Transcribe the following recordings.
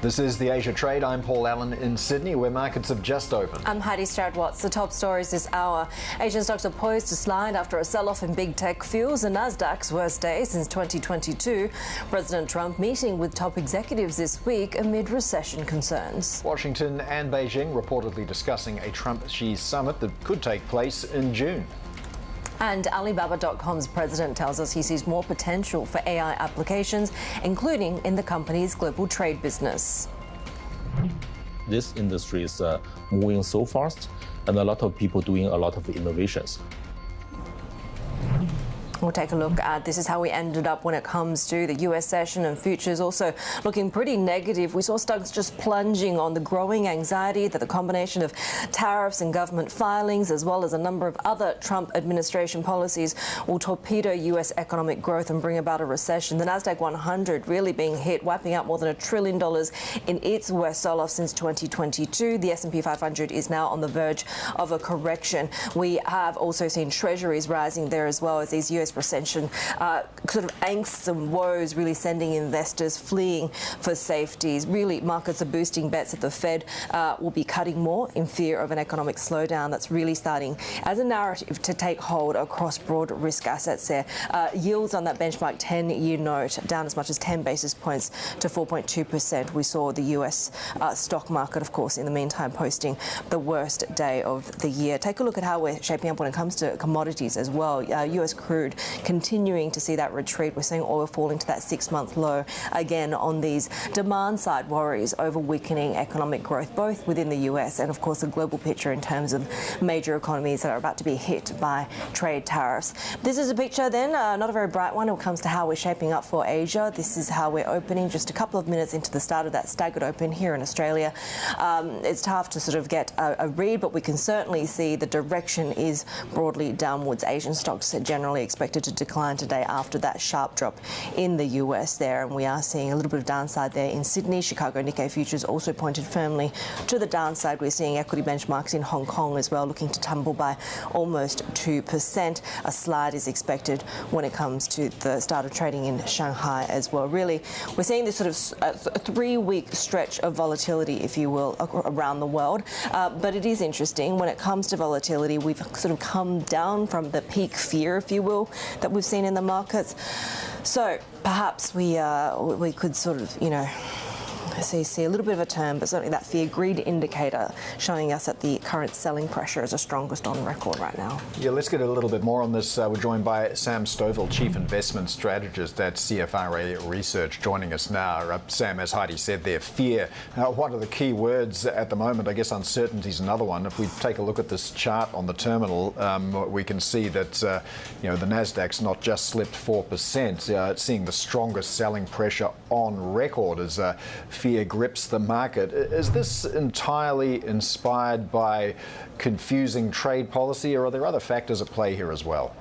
This is the Asia Trade. I'm Paul Allen in Sydney, where markets have just opened. I'm Haidi, Stroud-Watts. The top stories this hour. Asian stocks are poised to slide after a sell-off in big tech fuels the Nasdaq's worst day since 2022. President Trump meeting with top executives this week amid recession concerns. Washington and Beijing reportedly discussing a Trump-Xi summit that could take place in June. And Alibaba.com's president tells us he sees more potential for AI applications, including in the company's global trade business. This industry is moving so fast, and a lot of people doing a lot of innovations. We'll take a look at this is how we ended up when it comes to the US session, and futures also looking pretty negative. We saw stocks just plunging on the growing anxiety that the combination of tariffs and government filings, as well as a number of other Trump administration policies, will torpedo US economic growth and bring about a recession. The Nasdaq 100 really being hit, wiping out more than $1 trillion in its worst sell-off since 2022. The S&P 500 is now on the verge of a correction. We have also seen treasuries rising there as well as these US recession sort of angst and woes really sending investors fleeing for safeties. Really, markets are boosting bets that the Fed will be cutting more in fear of an economic slowdown that's really starting as a narrative to take hold across broad risk assets there. Yields on that benchmark 10-year note down as much as 10 basis points to 4.2%. We saw the US stock market, of course, in the meantime posting the worst day of the year. Take a look at how we're shaping up when it comes to commodities as well. US crude continuing to see that retreat. We're seeing oil falling to that 6-month low again on these demand side worries over weakening economic growth, both within the US and, of course, the global picture in terms of major economies that are about to be hit by trade tariffs. This is a picture then, not a very bright one when it comes to how we're shaping up for Asia. This is how we're opening just a couple of minutes into the start of that staggered open here in Australia. It's tough to sort of get a read, but we can certainly see the direction is broadly downwards. Asian stocks are generally expected to decline today after that sharp drop in the US there, and we are seeing a little bit of downside there in Sydney. Chicago Nikkei futures also pointed firmly to the downside. We're seeing equity benchmarks in Hong Kong as well looking to tumble by almost 2%. A slide is expected when it comes to the start of trading in Shanghai as well. Really, we're seeing this sort of a 3-week stretch of volatility, if you will, around the world. But it is interesting when it comes to volatility. We've sort of come down from the peak fear, if you will, that we've seen in the markets. So perhaps we could sort of, see a little bit of a turn, but certainly that fear greed indicator showing us that the current selling pressure is the strongest on record right now. Yeah, let's get a little bit more on this. We're joined by Sam Stovall, Chief Investment Strategist at CFRA Research, joining us now. Sam, as Haidi said there, fear. What are the key words at the moment? I guess uncertainty is another one. If we take a look at this chart on the terminal, we can see that the Nasdaq's not just slipped 4%. It's seeing the strongest selling pressure on record as fear grips the market. Is this entirely inspired by confusing trade policy, or are there other factors at play here as well?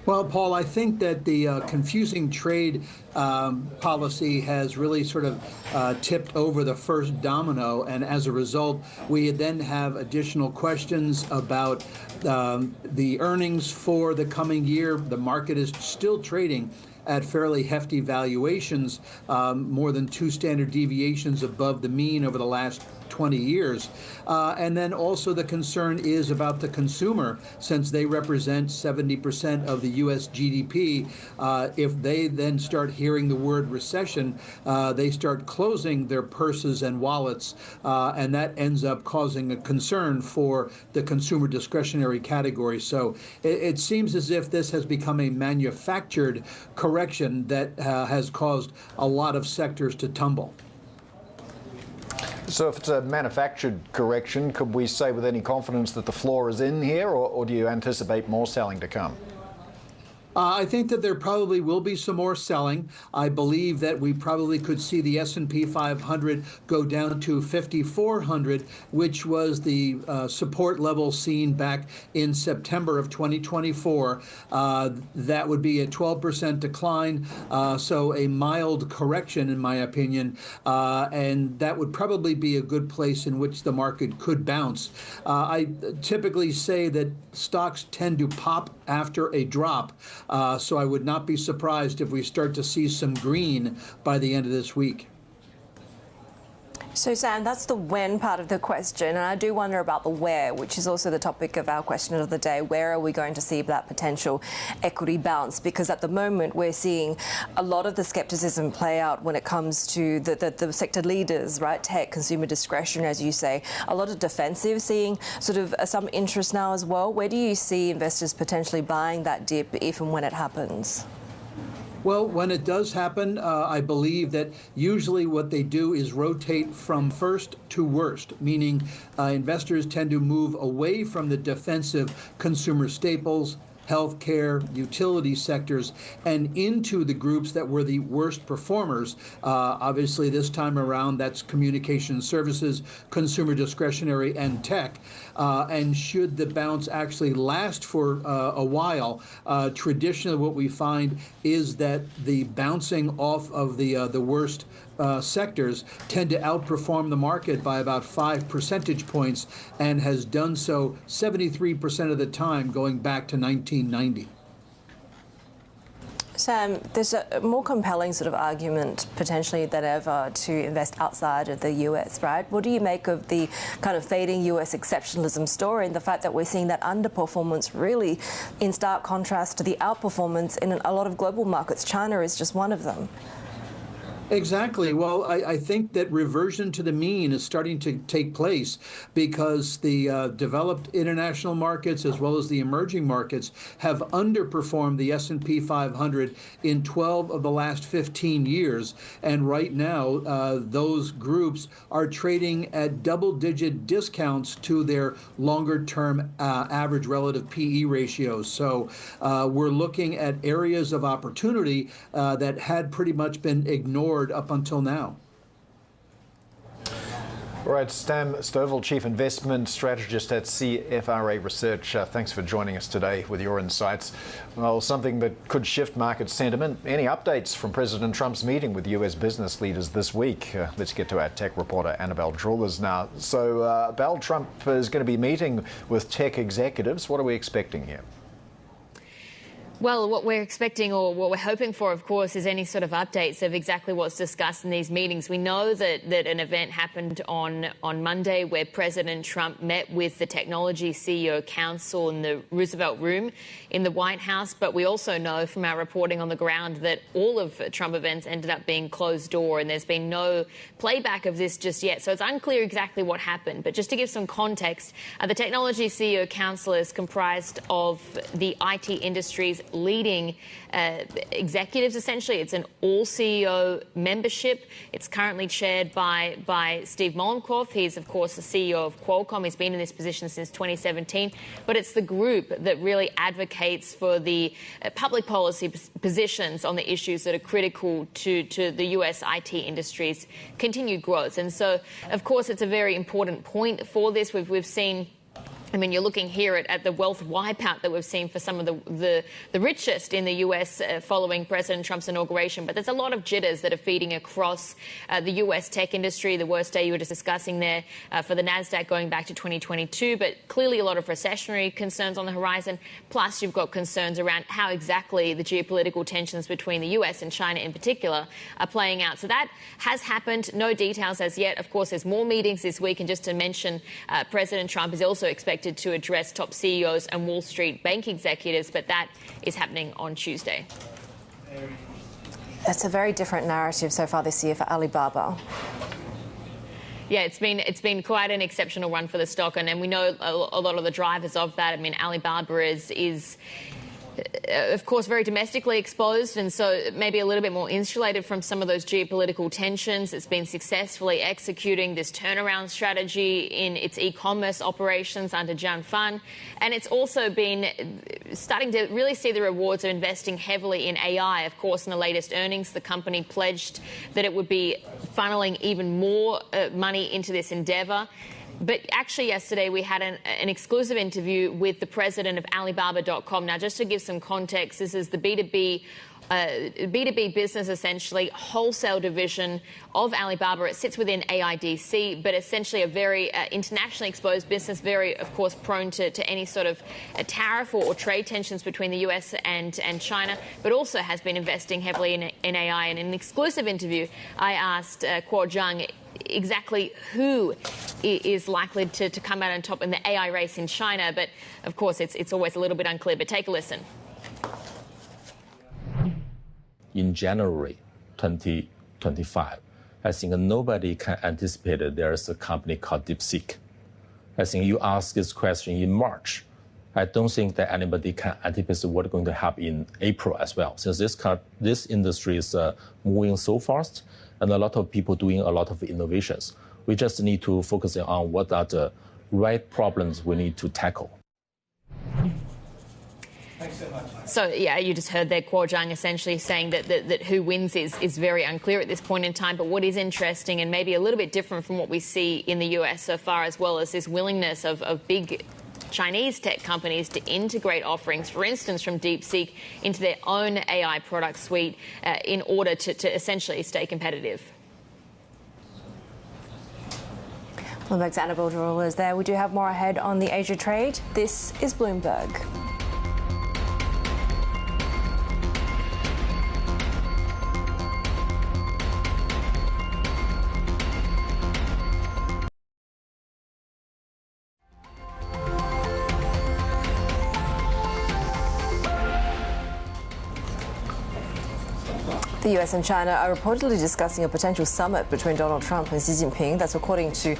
Well, Paul, I think that the confusing trade policy has really sort of tipped over the first domino, and as a result, we then have additional questions about the earnings for the coming year. The market is still trading at fairly hefty valuations, more than 2 standard deviations above the mean over the last 20 years. And then also the concern is about the consumer, since they represent 70% of the U.S. GDP. If they then start hearing the word recession, they start closing their purses and wallets, and that ends up causing a concern for the consumer discretionary category. So it seems as if this has become a manufactured correction that has caused a lot of sectors to tumble. So if it's a manufactured correction, could we say with any confidence that the floor is in here, or do you anticipate more selling to come? I think that there probably will be some more selling. I believe that we probably could see the S&P 500 go down to 5,400, which was the support level seen back in September of 2024. That would be a 12% decline, so a mild correction, in my opinion, and that would probably be a good place in which the market could bounce. I typically say that stocks tend to pop after a drop. So I would not be surprised if we start to see some green by the end of this week. So, Sam, that's the when part of the question, and I do wonder about the where, which is also the topic of our question of the day. Where are we going to see that potential equity bounce? Because at the moment, we're seeing a lot of the scepticism play out when it comes to the sector leaders, right? Tech, consumer discretion, as you say. A lot of defensive, seeing sort of some interest now as well. Where do you see investors potentially buying that dip if and when it happens? Well, when it does happen, I believe that usually what they do is rotate from first to worst, meaning investors tend to move away from the defensive consumer staples, healthcare, utility sectors, and into the groups that were the worst performers. Obviously, this time around, that's communication services, consumer discretionary, and tech. And should the bounce actually last for a while, traditionally what we find is that the bouncing off of the worst sectors tend to outperform the market by about 5 percentage points, and has done so 73% of the time going back to 1990. Sam, there's a more compelling sort of argument potentially than ever to invest outside of the US, right? What do you make of the kind of fading US exceptionalism story and the fact that we're seeing that underperformance really in stark contrast to the outperformance in a lot of global markets? China is just one of them. Exactly. Well, I think that reversion to the mean is starting to take place because the developed international markets as well as the emerging markets have underperformed the S&P 500 in 12 of the last 15 years. And right now, those groups are trading at double-digit discounts to their longer-term average relative PE ratios. So we're looking at areas of opportunity that had pretty much been ignored up until now. All right, Sam Stovall, Chief Investment Strategist at CFRA Research. Thanks for joining us today with your insights. Well, something that could shift market sentiment. Any updates from President Trump's meeting with US business leaders this week? Let's get to our tech reporter, Annabelle Drawlers now. So, Belle, Trump is going to be meeting with tech executives. What are we expecting here? Well, what we're expecting, or what we're hoping for, of course, is any sort of updates of exactly what's discussed in these meetings. We know that an event happened on Monday where President Trump met with the Technology CEO Council in the Roosevelt Room in the White House. But we also know from our reporting on the ground that all of Trump events ended up being closed door, and there's been no playback of this just yet. So it's unclear exactly what happened. But just to give some context, the Technology CEO Council is comprised of the IT industry's leading executives, essentially. It's an all-CEO membership. It's currently chaired by Steve Mollenkopf. He's, of course, the CEO of Qualcomm. He's been in this position since 2017. But it's the group that really advocates for the public policy positions on the issues that are critical to the US IT industry's continued growth. And so, of course, it's a very important point for this. We've seen, I mean, you're looking here at the wealth wipeout that we've seen for some of the richest in the US following President Trump's inauguration. But there's a lot of jitters that are feeding across the US tech industry. The worst day you were just discussing there for the NASDAQ going back to 2022. But clearly a lot of recessionary concerns on the horizon. Plus, you've got concerns around how exactly the geopolitical tensions between the US and China in particular are playing out. So that has happened. No details as yet. Of course, there's more meetings this week. And just to mention, President Trump is also expected to address top CEOs and Wall Street bank executives, but that is happening on Tuesday. That's a very different narrative so far this year for Alibaba. Yeah, it's been quite an exceptional run for the stock, and we know a lot of the drivers of that. I mean, Alibaba is of course, very domestically exposed, and so maybe a little bit more insulated from some of those geopolitical tensions. It's been successfully executing this turnaround strategy in its e-commerce operations under Jian Fan, and it's also been starting to really see the rewards of investing heavily in AI. Of course, in the latest earnings, the company pledged that it would be funneling even more money into this endeavour. But actually yesterday we had an exclusive interview with the president of Alibaba.com. Now, just to give some context, this is the B2B B2B business, essentially, wholesale division of Alibaba. It sits within AIDC, but essentially a very internationally exposed business, very, of course, prone to any sort of tariff or trade tensions between the US and China, but also has been investing heavily in AI. And in an exclusive interview, I asked Kuo Zhang exactly who is likely to come out on top in the AI race in China. But, of course, it's always a little bit unclear. But take a listen. In January 2025, I think nobody can anticipate that there's a company called DeepSeek. I think you asked this question in March. I don't think that anybody can anticipate what's going to happen in April as well, since this industry is moving so fast and a lot of people doing a lot of innovations. We just need to focus on what are the right problems we need to tackle. Thanks so much. So, yeah, you just heard there Kuo Zhang essentially saying that who wins is very unclear at this point in time. But what is interesting and maybe a little bit different from what we see in the US so far, as well as this willingness of big Chinese tech companies to integrate offerings, for instance, from DeepSeek into their own AI product suite in order to essentially stay competitive. Bloomberg's Annabelle Durrell is there. We do have more ahead on the Asia trade. This is Bloomberg. The US and China are reportedly discussing a potential summit between Donald Trump and Xi Jinping. That's according to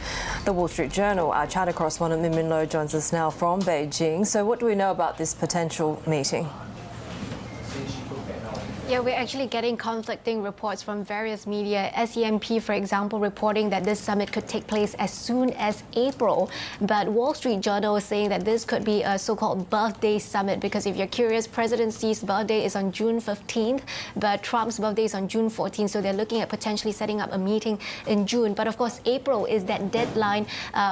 the Wall Street Journal. Our China correspondent Min Min Lo joins us now from Beijing. So what do we know about this potential meeting? Yeah, we're actually getting conflicting reports from various media. SEMP, for example, reporting that this summit could take place as soon as April. But Wall Street Journal is saying that this could be a so-called birthday summit, because if you're curious, President Xi's birthday is on June 15th, but Trump's birthday is on June 14th. So they're looking at potentially setting up a meeting in June. But of course, April is that deadline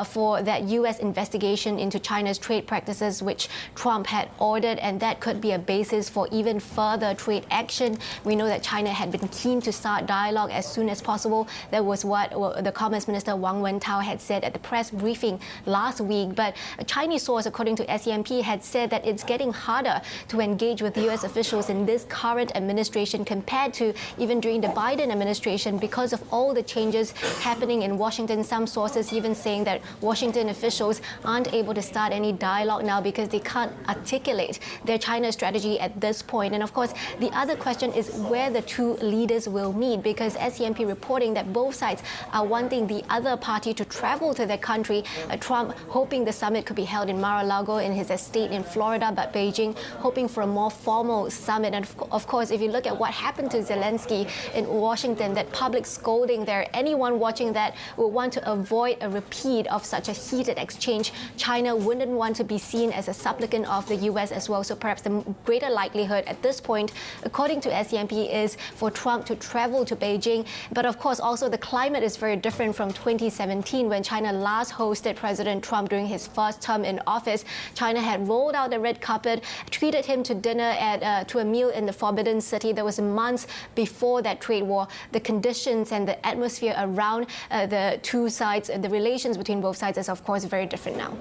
for that US investigation into China's trade practices, which Trump had ordered, and that could be a basis for even further trade action. We know that China had been keen to start dialogue as soon as possible. That was what the Commerce Minister Wang Wentao had said at the press briefing last week. But a Chinese source, according to SEMP, had said that it's getting harder to engage with US officials in this current administration compared to even during the Biden administration because of all the changes happening in Washington. Some sources even saying that Washington officials aren't able to start any dialogue now because they can't articulate their China strategy at this point. And of course, the other question is where the two leaders will meet, because SEMP reporting that both sides are wanting the other party to travel to their country. Trump hoping the summit could be held in Mar-a-Lago in his estate in Florida, but Beijing hoping for a more formal summit. And of course, if you look at what happened to Zelensky in Washington, that public scolding there, anyone watching that will want to avoid a repeat of such a heated exchange. China wouldn't want to be seen as a supplicant of the US as well. So perhaps the greater likelihood at this point, according to SEMP, is for Trump to travel to Beijing. But of course, also the climate is very different from 2017 when China last hosted President Trump during his first term in office. China had rolled out the red carpet, treated him to dinner to a meal in the Forbidden City. That was months before that trade war. The conditions and the atmosphere around the two sides, the relations between both sides is of course very different now.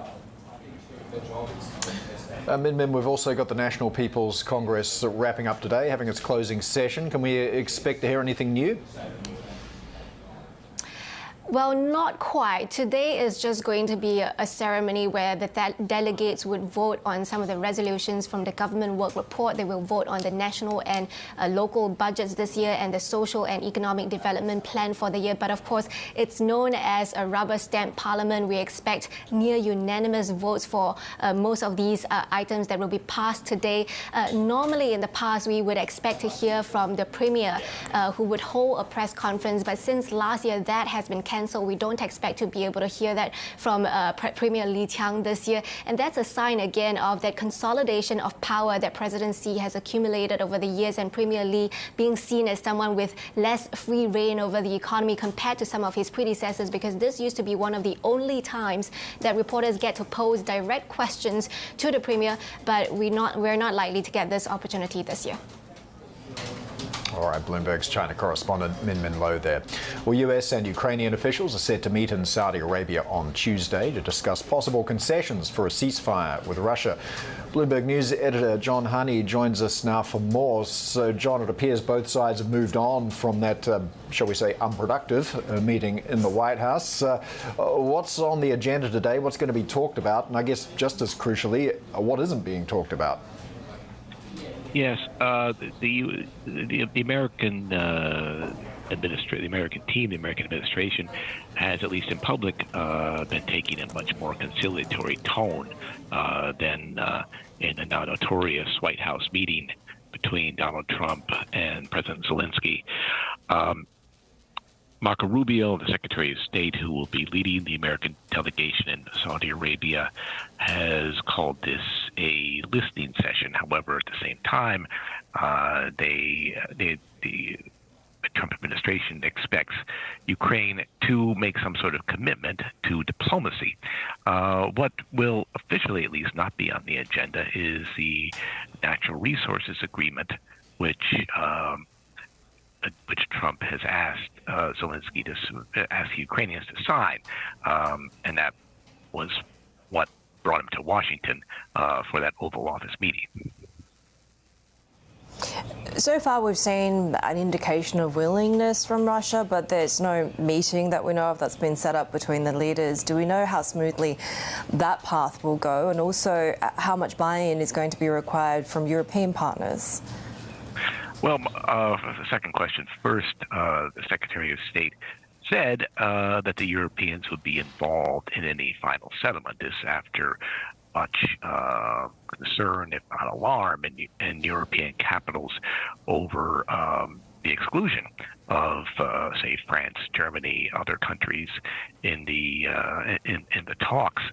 Min Min, we've also got the National People's Congress wrapping up today, having its closing session. Can we expect to hear anything new? Well, not quite. Today is just going to be a ceremony where the delegates would vote on some of the resolutions from the government work report. They will vote on the national and local budgets this year and the social and economic development plan for the year. But of course, it's known as a rubber stamp parliament. We expect near unanimous votes for most of these items that will be passed today. Normally in the past, we would expect to hear from the Premier who would hold a press conference. But since last year, that has been cancelled. We don't expect to be able to hear that from Premier Li Qiang this year. And that's a sign again of that consolidation of power that President Xi has accumulated over the years, and Premier Li being seen as someone with less free reign over the economy compared to some of his predecessors, because this used to be one of the only times that reporters get to pose direct questions to the Premier, but we're not likely to get this opportunity this year. All right, Bloomberg's China correspondent Min Lo there. Well, US and Ukrainian officials are set to meet in Saudi Arabia on Tuesday to discuss possible concessions for a ceasefire with Russia. Bloomberg News editor John Haidi joins us now for more. So, John, it appears both sides have moved on from that, shall we say, unproductive meeting in the White House. What's on the agenda today? What's going to be talked about? And I guess just as crucially, what isn't being talked about? Yes, the American the American team, the American administration, has, at least in public, been taking a much more conciliatory tone than in the now notorious White House meeting between Donald Trump and President Zelensky. Marco Rubio, the Secretary of State, who will be leading the American delegation in Saudi Arabia, has called this a listening session. However, at the same time, the Trump administration expects Ukraine to make some sort of commitment to diplomacy. What will officially, at least, not be on the agenda is the natural resources agreement, which Trump has asked Zelensky to ask Ukrainians to sign, and that was what brought him to Washington for that Oval Office meeting. So far, we've seen an indication of willingness from Russia, but there's no meeting that we know of that's been set up between the leaders. Do we know how smoothly that path will go, and also how much buy-in is going to be required from European partners? Well, the second question first. The Secretary of State said that the Europeans would be involved in any final settlement. This after much concern, if not alarm, in European capitals over the exclusion of, say, France, Germany, other countries in the talks.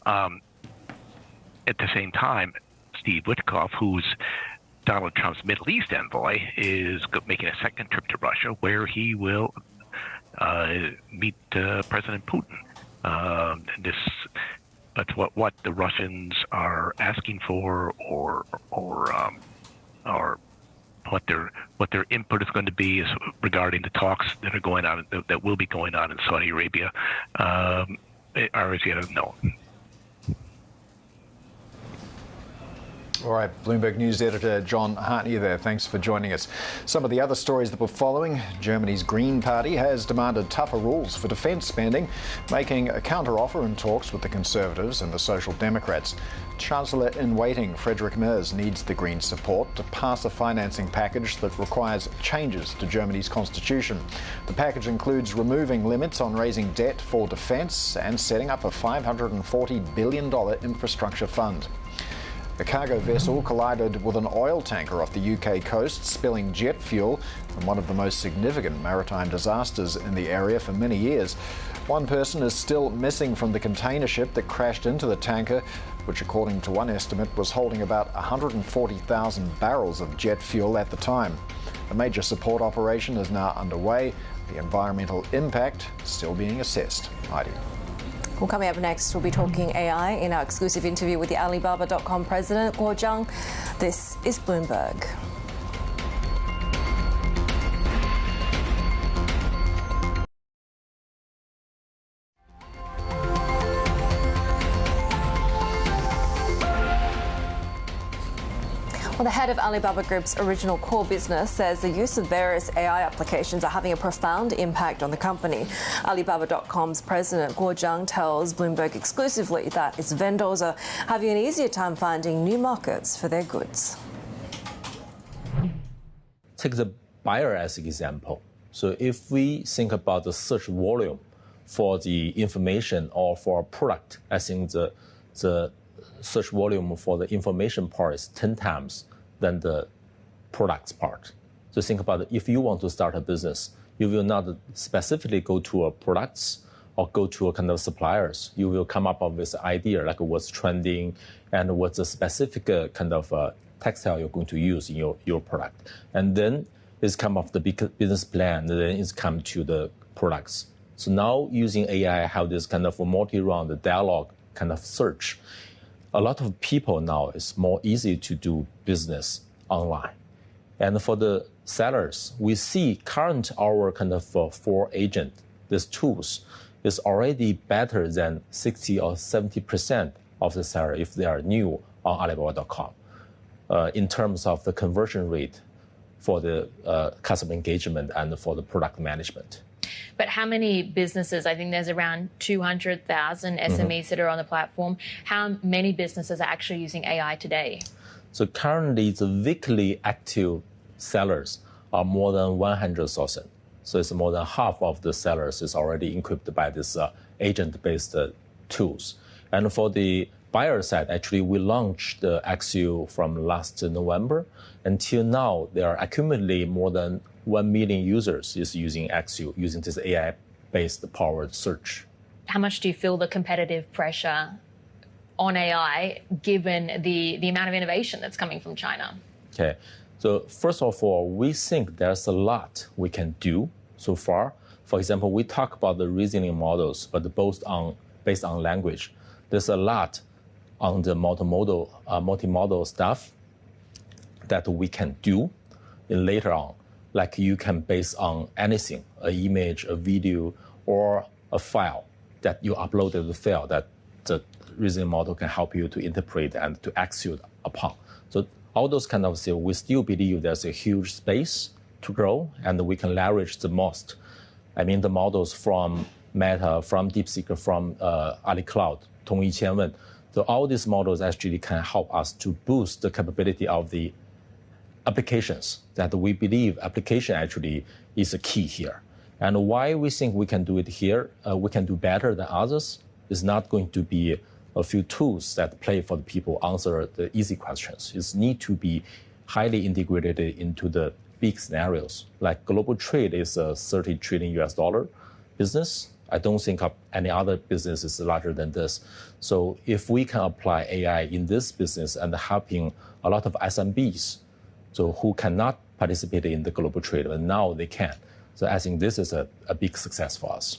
At the same time, Steve Witkoff, who's Donald Trump's Middle East envoy, is making a second trip to Russia, where he will meet President Putin. But what the Russians are asking for, or what their input is going to be, is regarding the talks that are going on, that will be going on in Saudi Arabia, are as yet unknown. All right, Bloomberg News editor John Haidi there. Thanks for joining us. Some of the other stories that we're following: Germany's Green Party has demanded tougher rules for defence spending, making a counter-offer in talks with the Conservatives and the Social Democrats. Chancellor-in-waiting Friedrich Merz needs the Greens' support to pass a financing package that requires changes to Germany's constitution. The package includes removing limits on raising debt for defence and setting up a $540 billion infrastructure fund. A cargo vessel collided with an oil tanker off the UK coast, spilling jet fuel in one of the most significant maritime disasters in the area for many years. One person is still missing from the container ship that crashed into the tanker, which, according to one estimate, was holding about 140,000 barrels of jet fuel at the time. A major support operation is now underway. The environmental impact still being assessed. Heidi. Well, coming up next, we'll be talking AI in our exclusive interview with the Alibaba.com president, Kuo Zhang. This is Bloomberg. Well, the head of Alibaba Group's original core business says the use of various AI applications are having a profound impact on the company. Alibaba.com's president, Kuo Zhang, tells Bloomberg exclusively that its vendors are having an easier time finding new markets for their goods. Take the buyer as an example. So if we think about the search volume for the information or for a product, I think the search volume for the information part is 10 times than the products part. So think about it. If you want to start a business, you will not specifically go to a products or go to a kind of suppliers. You will come up with an idea like what's trending and what's the specific kind of textile you're going to use in your product. And then it's come up the big business plan, and then it's come to the products. So now using AI, have this kind of a multi-round dialogue kind of search. A lot of people now, it's more easy to do business online. And for the sellers, we see our kind of for agent, this tools is already better than 60 or 70% of the seller if they are new on Alibaba.com in terms of the conversion rate for the customer engagement and for the product management. But how many businesses, I think there's around 200,000 SMEs that are on the platform. How many businesses are actually using AI today? So currently the weekly active sellers are more than 100,000. So it's more than half of the sellers is already equipped by this agent-based tools. And for the buyer side, actually, we launched the Axio from last November. Until now, there are accumulatively more than 1 million users is using Axio, using this AI-based powered search. How much do you feel the competitive pressure on AI, given the amount of innovation that's coming from China? Okay. So first of all, we think there's a lot we can do so far. For example, we talk about the reasoning models, but based on language. There's a lot on the multimodal stuff that we can do later on. Like you can base on anything, an image, a video, or a file that you uploaded the file that the reasoning model can help you to interpret and to execute upon. So all those kind of things, we still believe there's a huge space to grow, and we can leverage the most. I mean, the models from Meta, from DeepSeek, from Ali Cloud, 同一千问. So all these models actually can help us to boost the capability of the applications that we believe application actually is a key here. And why we think we can do it here, we can do better than others, is not going to be a few tools that play for the people answer the easy questions. It need to be highly integrated into the big scenarios. Like global trade is a $30 trillion US business. I don't think of any other business is larger than this. So if we can apply AI in this business and helping a lot of SMBs, so who cannot participate in the global trade, but now they can. So I think this is a big success for us.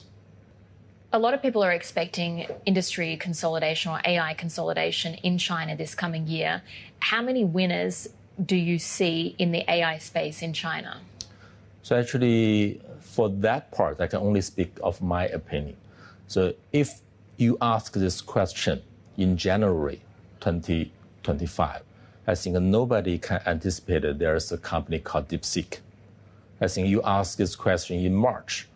A lot of people are expecting industry consolidation or AI consolidation in China this coming year. How many winners do you see in the AI space in China? So actually, for that part, I can only speak of my opinion. So if you ask this question in January 2025, I think nobody can anticipate that there's a company called DeepSeek. I think you ask this question in March,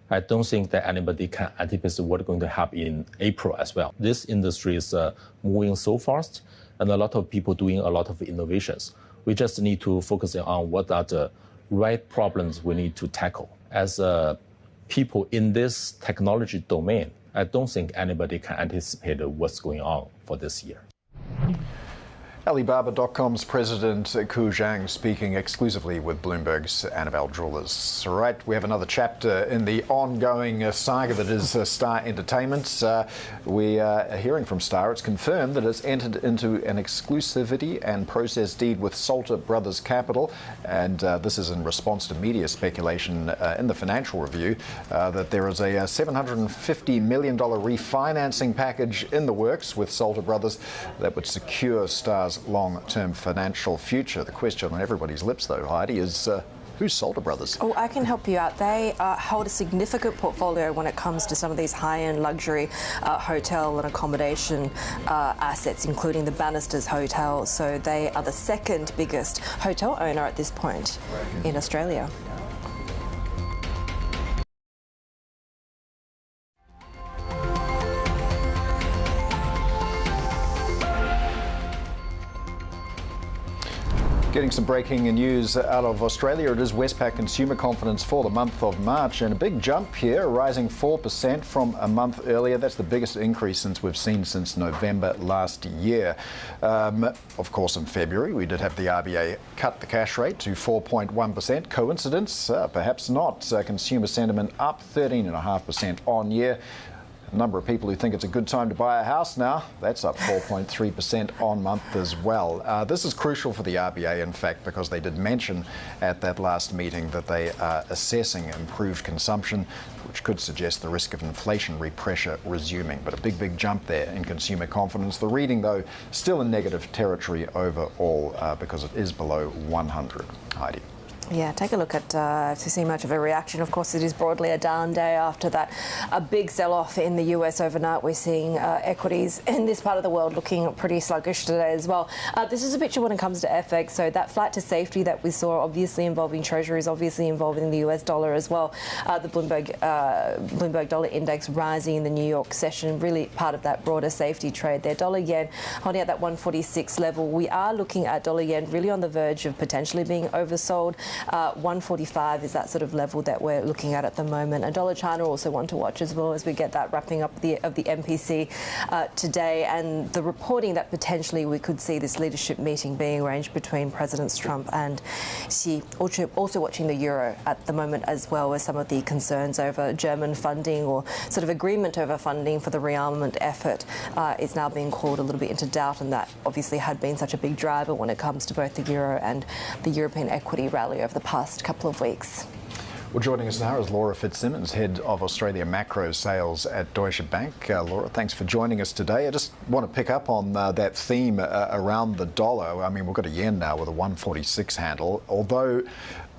I don't think that anybody can anticipate what's going to happen in April as well. This industry is moving so fast, and a lot of people doing a lot of innovations. We just need to focus on what are the right problems we need to tackle. As people in this technology domain, I don't think anybody can anticipate what's going on for this year. Alibaba.com's president Kuo Zhang speaking exclusively with Bloomberg's Annabelle Jewellers. All right, we have another chapter in the ongoing saga that is Star Entertainment. We are hearing from Star. It's confirmed that it's entered into an exclusivity and process deed with Salter Brothers Capital, and this is in response to media speculation in the Financial Review that there is a $750 million refinancing package in the works with Salter Brothers that would secure Star's long-term financial future. The question on everybody's lips, though, Haidi, is who's Salter Brothers? Oh, I can help you out. They hold a significant portfolio when it comes to some of these high-end luxury hotel and accommodation assets, including the Bannisters Hotel. So they are the second biggest hotel owner at this point in Australia. Getting some breaking news out of Australia. It is Westpac consumer confidence for the month of March, and a big jump here, rising 4% from a month earlier. That's the biggest increase since we've seen since November last year. Of course, in February, we did have the RBA cut the cash rate to 4.1%. Coincidence? Perhaps not. Consumer sentiment up 13.5% on year. A number of people who think it's a good time to buy a house now. That's up 4.3% on month as well. This is crucial for the RBA, in fact, because they did mention at that last meeting that they are assessing improved consumption, which could suggest the risk of inflationary pressure resuming. But a big jump there in consumer confidence. The reading, though, still in negative territory overall because it is below 100. Haidi. Yeah, take a look at if you see much of a reaction. Of course, it is broadly a down day after that. A big sell-off in the US overnight. We're seeing equities in this part of the world looking pretty sluggish today as well. This is a picture when it comes to FX. So that flight to safety that we saw, obviously involving treasuries, obviously involving the US dollar as well. The Bloomberg dollar index rising in the New York session, really part of that broader safety trade there. Dollar yen holding at that 146 level. We are looking at dollar yen really on the verge of potentially being oversold. 145 is that sort of level that we're looking at the moment. And dollar China also one to watch as well as we get that wrapping up of the MPC today, and the reporting that potentially we could see this leadership meeting being arranged between Presidents Trump and Xi. Also watching the euro at the moment, as well as some of the concerns over German funding or sort of agreement over funding for the rearmament effort is now being called a little bit into doubt, and that obviously had been such a big driver when it comes to both the euro and the European equity rally over the past couple of weeks. Well, joining us now is Laura Fitzsimmons, Head of Australia Macro Sales at Deutsche Bank. Laura, thanks for joining us today. I just want to pick up on that theme around the dollar. I mean, we've got a yen now with a 146 handle, although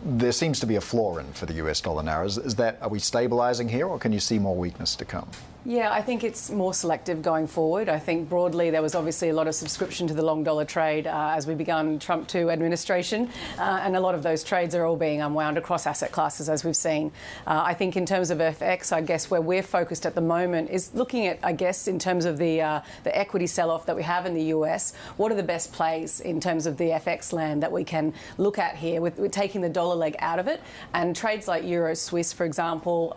there seems to be a floor in for the US dollar now. Are we stabilising here, or can you see more weakness to come? Yeah, I think it's more selective going forward. I think broadly there was obviously a lot of subscription to the long dollar trade as we began Trump 2 administration, and a lot of those trades are all being unwound across asset classes, as we've seen. I think in terms of FX, I guess where we're focused at the moment is looking at, I guess, in terms of the equity sell-off that we have in the US, what are the best plays in terms of the FX land that we can look at here with taking the dollar leg out of it, and trades like Euro Swiss, for example,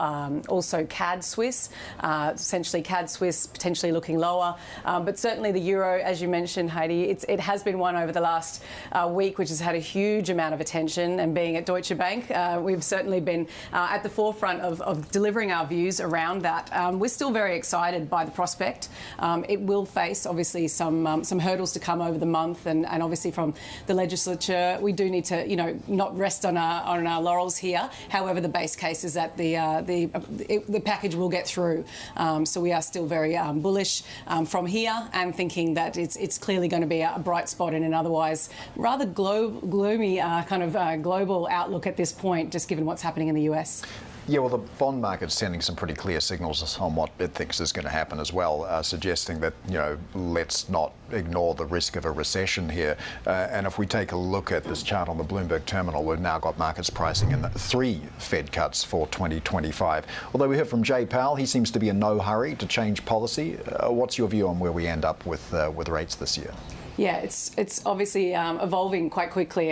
also CAD Swiss, essentially CAD Swiss potentially looking lower, but certainly the euro, as you mentioned, Haidi, it has been one over the last week which has had a huge amount of attention, and being at Deutsche Bank, we've certainly been at the forefront of delivering our views around that. We're still very excited by the prospect. It will face obviously some hurdles to come over the month, and obviously from the legislature we do need to not rest on our laurels here. However, the base case is that the package will get through. So we are still very bullish from here, and thinking that it's clearly going to be a bright spot in an otherwise rather gloomy global outlook at this point, just given what's happening in the US. Yeah, well, the bond market's sending some pretty clear signals on what it thinks is going to happen as well, suggesting that, let's not ignore the risk of a recession here. And if we take a look at this chart on the Bloomberg terminal, we've now got markets pricing in 3 Fed cuts for 2025. Although we heard from Jay Powell, he seems to be in no hurry to change policy. What's your view on where we end up with rates this year? Yeah, it's obviously evolving quite quickly.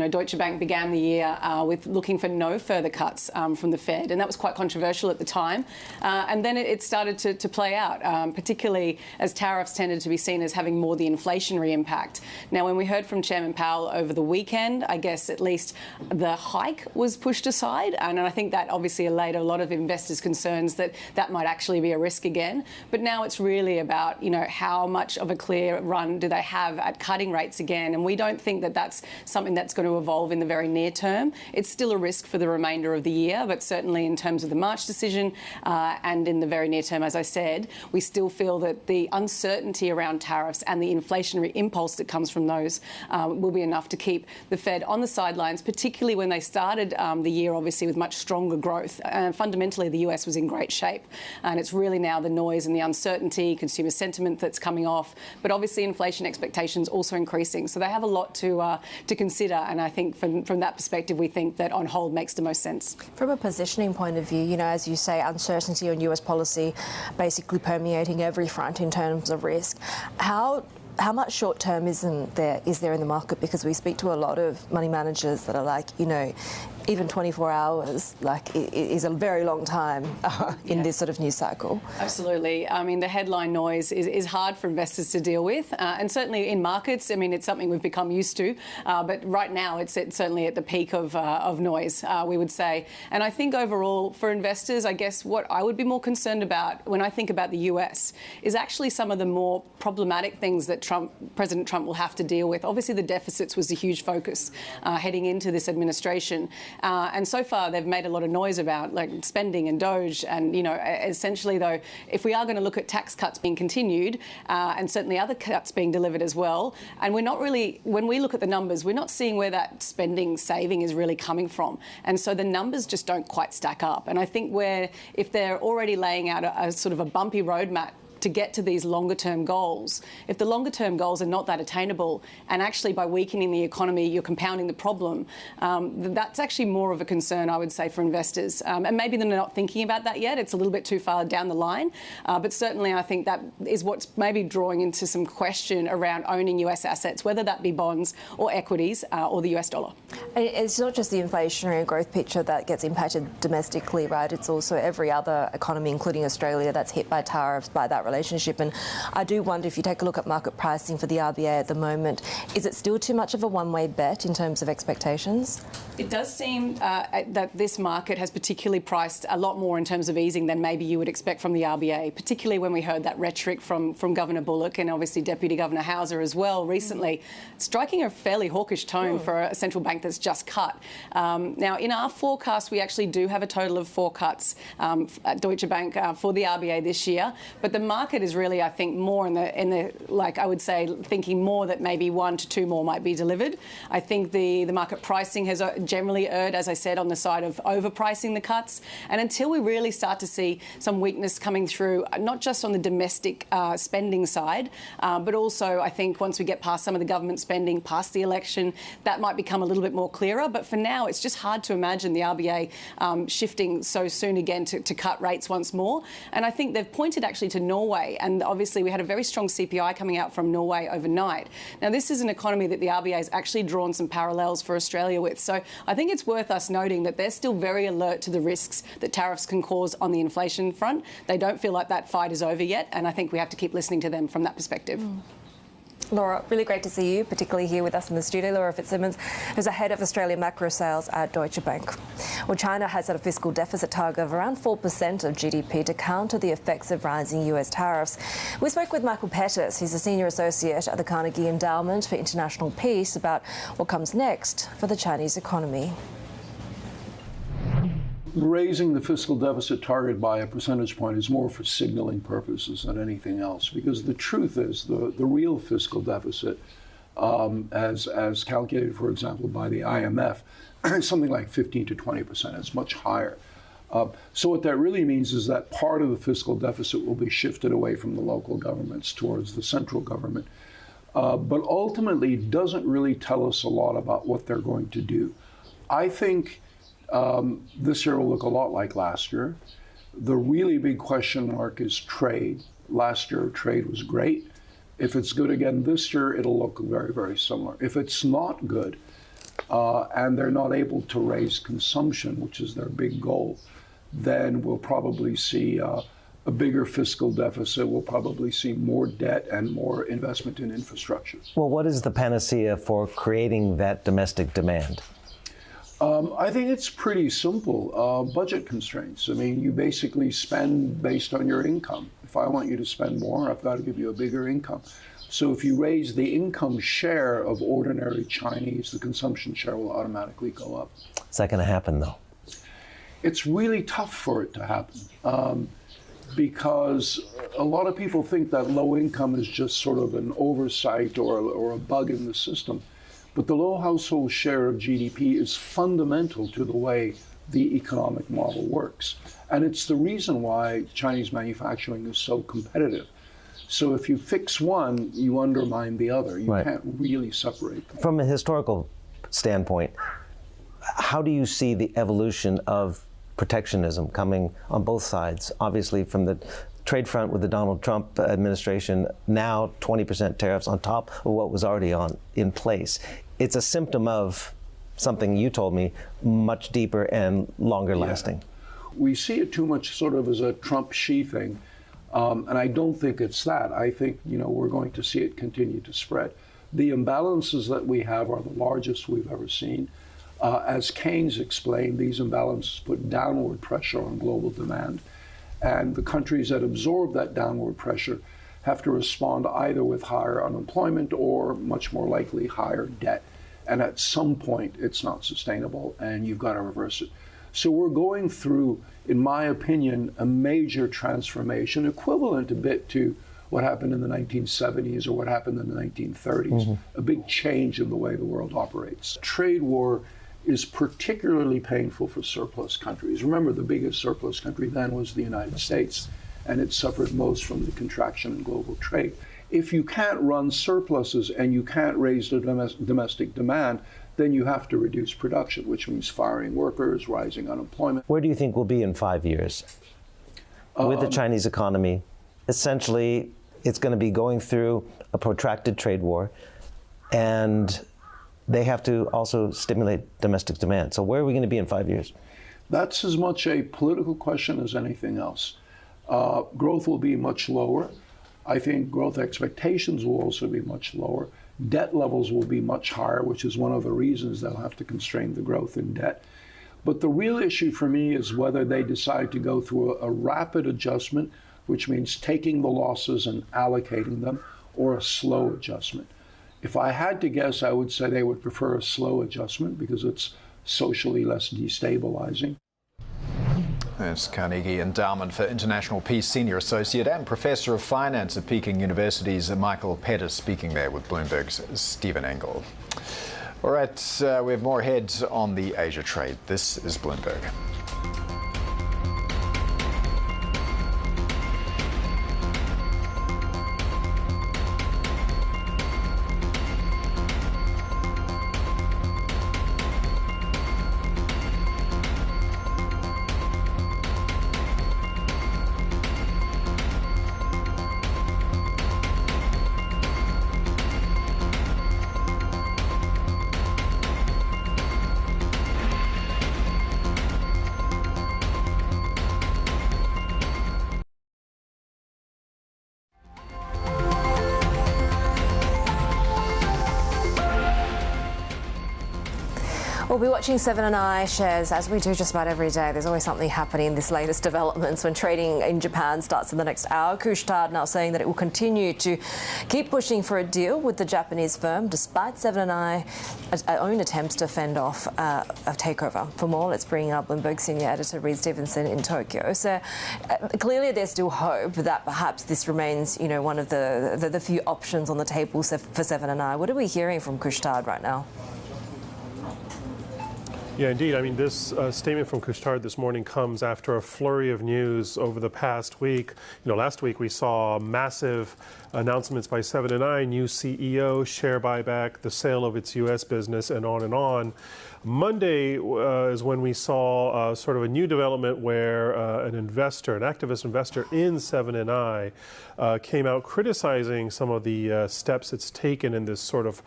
Deutsche Bank began the year with looking for no further cuts from the Fed, and that was quite controversial at the time. And then it started to play out, particularly as tariffs tended to be seen as having more the inflationary impact. Now, when we heard from Chairman Powell over the weekend, I guess at least the hike was pushed aside, and I think that obviously allayed a lot of investors' concerns that might actually be a risk again. But now it's really about, how much of a clear run do they have at cutting rates again, and we don't think that that's something that's going to evolve in the very near term. It's still a risk for the remainder of the year, but certainly in terms of the March decision and in the very near term, as I said, we still feel that the uncertainty around tariffs and the inflationary impulse that comes from those will be enough to keep the Fed on the sidelines, particularly when they started the year obviously with much stronger growth. Fundamentally, the US was in great shape, and it's really now the noise and the uncertainty, consumer sentiment that's coming off, but obviously inflation expectations also increasing. So they have a lot to consider, and I think from that perspective, we think that on hold makes the most sense. From a positioning point of view, as you say, uncertainty on US policy basically permeating every front in terms of risk. How much short-term is there in the market? Because we speak to a lot of money managers that are like, even 24 hours, is a very long time in this sort of news cycle. Absolutely. I mean, the headline noise is hard for investors to deal with, and certainly in markets, I mean, it's something we've become used to, but right now it's certainly at the peak of noise, we would say. And I think overall for investors, I guess what I would be more concerned about when I think about the US is actually some of the more problematic things that President Trump will have to deal with. Obviously, the deficits was a huge focus heading into this administration. And so far, they've made a lot of noise about spending and Doge. And, essentially, though, if we are going to look at tax cuts being continued and certainly other cuts being delivered as well, and we're not really, when we look at the numbers, we're not seeing where that spending saving is really coming from. And so the numbers just don't quite stack up. And I think if they're already laying out a sort of a bumpy roadmap to get to these longer-term goals. If the longer-term goals are not that attainable, and actually by weakening the economy, you're compounding the problem, that's actually more of a concern, I would say, for investors. And maybe they're not thinking about that yet. It's a little bit too far down the line. But certainly I think that is what's maybe drawing into some question around owning US assets, whether that be bonds or equities or the US dollar. It's not just the inflationary growth picture that gets impacted domestically, right? It's also every other economy, including Australia, that's hit by tariffs, by that relationship. And I do wonder, if you take a look at market pricing for the RBA at the moment, is it still too much of a one-way bet in terms of expectations? It does seem that this market has particularly priced a lot more in terms of easing than maybe you would expect from the RBA, particularly when we heard that rhetoric from Governor Bullock and obviously Deputy Governor Hauser as well recently, striking a fairly hawkish tone for a central bank that's just cut. Now, in our forecast, we actually do have a total of 4 cuts at Deutsche Bank for the RBA this year, but the market is really, I think, more in the I would say, thinking more that maybe 1 to 2 more might be delivered. I think the market pricing has generally erred, as I said, on the side of overpricing the cuts. And until we really start to see some weakness coming through, not just on the domestic spending side, but also I think once we get past some of the government spending, past the election, that might become a little bit more clearer. But for now, it's just hard to imagine the RBA shifting so soon again to cut rates once more. And I think they've pointed actually to Norway. And obviously, we had a very strong CPI coming out from Norway overnight. Now, this is an economy that the RBA has actually drawn some parallels for Australia with. So I think it's worth us noting that they're still very alert to the risks that tariffs can cause on the inflation front. They don't feel like that fight is over yet. And I think we have to keep listening to them from that perspective. Laura, really great to see you, particularly here with us in the studio. Laura Fitzsimmons, who's ahead of Australian macro sales at Deutsche Bank. Well, China has set a fiscal deficit target of around 4% of GDP to counter the effects of rising US tariffs. We spoke with Michael Pettis. He's a senior associate at the Carnegie Endowment for International Peace about what comes next for the Chinese economy. Raising the fiscal deficit target by a percentage point is more for signaling purposes than anything else, because the truth is the real fiscal deficit, as calculated, for example, by the IMF, is something like 15 to 20%. It's much higher. So what that really means is that part of the fiscal deficit will be shifted away from the local governments towards the central government. But ultimately, it doesn't really tell us a lot about what they're going to do. I think this year will look a lot like last year. The really big question mark is trade. Last year, trade was great. If it's good again this year, it'll look very, very similar. If it's not good, and they're not able to raise consumption, which is their big goal, then we'll probably see a bigger fiscal deficit. We'll probably see more debt and more investment in infrastructure. Well, what is the panacea for creating that domestic demand? I think it's pretty simple. Budget constraints. I mean, you basically spend based on your income. If I want you to spend more, I've got to give you a bigger income. So if you raise the income share of ordinary Chinese, the consumption share will automatically go up. Is that going to happen, though? It's really tough for it to happen because a lot of people think that low income is just sort of an oversight or a bug in the system. But the low household share of GDP is fundamental to the way the economic model works. And it's the reason why Chinese manufacturing is so competitive. So if you fix one, you undermine the other. You can't really separate them. From a historical standpoint, how do you see the evolution of protectionism coming on both sides? Obviously, from the trade front with the Donald Trump administration, now 20% tariffs on top of what was already in place. It's a symptom of something you told me much deeper and longer lasting. We see it too much sort of as a Trump-Xi thing, and I don't think it's that. I think, we're going to see it continue to spread. The imbalances that we have are the largest we've ever seen. As Keynes explained, these imbalances put downward pressure on global demand, and the countries that absorb that downward pressure have to respond either with higher unemployment or, much more likely, higher debt. And at some point, it's not sustainable, and you've got to reverse it. So we're going through, in my opinion, a major transformation, equivalent a bit to what happened in the 1970s or what happened in the 1930s, a big change in the way the world operates. Trade war is particularly painful for surplus countries. Remember, the biggest surplus country then was the United States, and it suffered most from the contraction in global trade. If you can't run surpluses and you can't raise the domestic demand, then you have to reduce production, which means firing workers, rising unemployment. Where do you think we'll be in 5 years with the Chinese economy? Essentially, it's going to be going through a protracted trade war, and they have to also stimulate domestic demand. So where are we going to be in 5 years? That's as much a political question as anything else. Growth will be much lower. I think growth expectations will also be much lower. Debt levels will be much higher, which is one of the reasons they'll have to constrain the growth in debt. But the real issue for me is whether they decide to go through a rapid adjustment, which means taking the losses and allocating them, or a slow adjustment. If I had to guess, I would say they would prefer a slow adjustment because it's socially less destabilizing. That's Carnegie Endowment for International Peace Senior Associate and Professor of Finance at Peking University's Michael Pettis speaking there with Bloomberg's Stephen Engel. All right, we have more ahead on the Asia trade. This is Bloomberg. We'll be watching 7&I shares as we do just about every day. There's always something happening in this latest developments when trading in Japan starts in the next hour. Couche-Tard now saying that it will continue to keep pushing for a deal with the Japanese firm despite 7&I's own attempts to fend off a takeover. For more, let's bring up Bloomberg senior editor Reid Stevenson in Tokyo. So clearly there's still hope that perhaps this remains, one of the few options on the table for 7&I. What are we hearing from Couche-Tard right now? Yeah, indeed. I mean, this statement from Couche-Tard this morning comes after a flurry of news over the past week. Last week we saw massive announcements by 7&I, new CEO, share buyback, the sale of its U.S. business, and on and on. Monday is when we saw sort of a new development where an activist investor in 7&I came out criticizing some of the steps it's taken in this sort of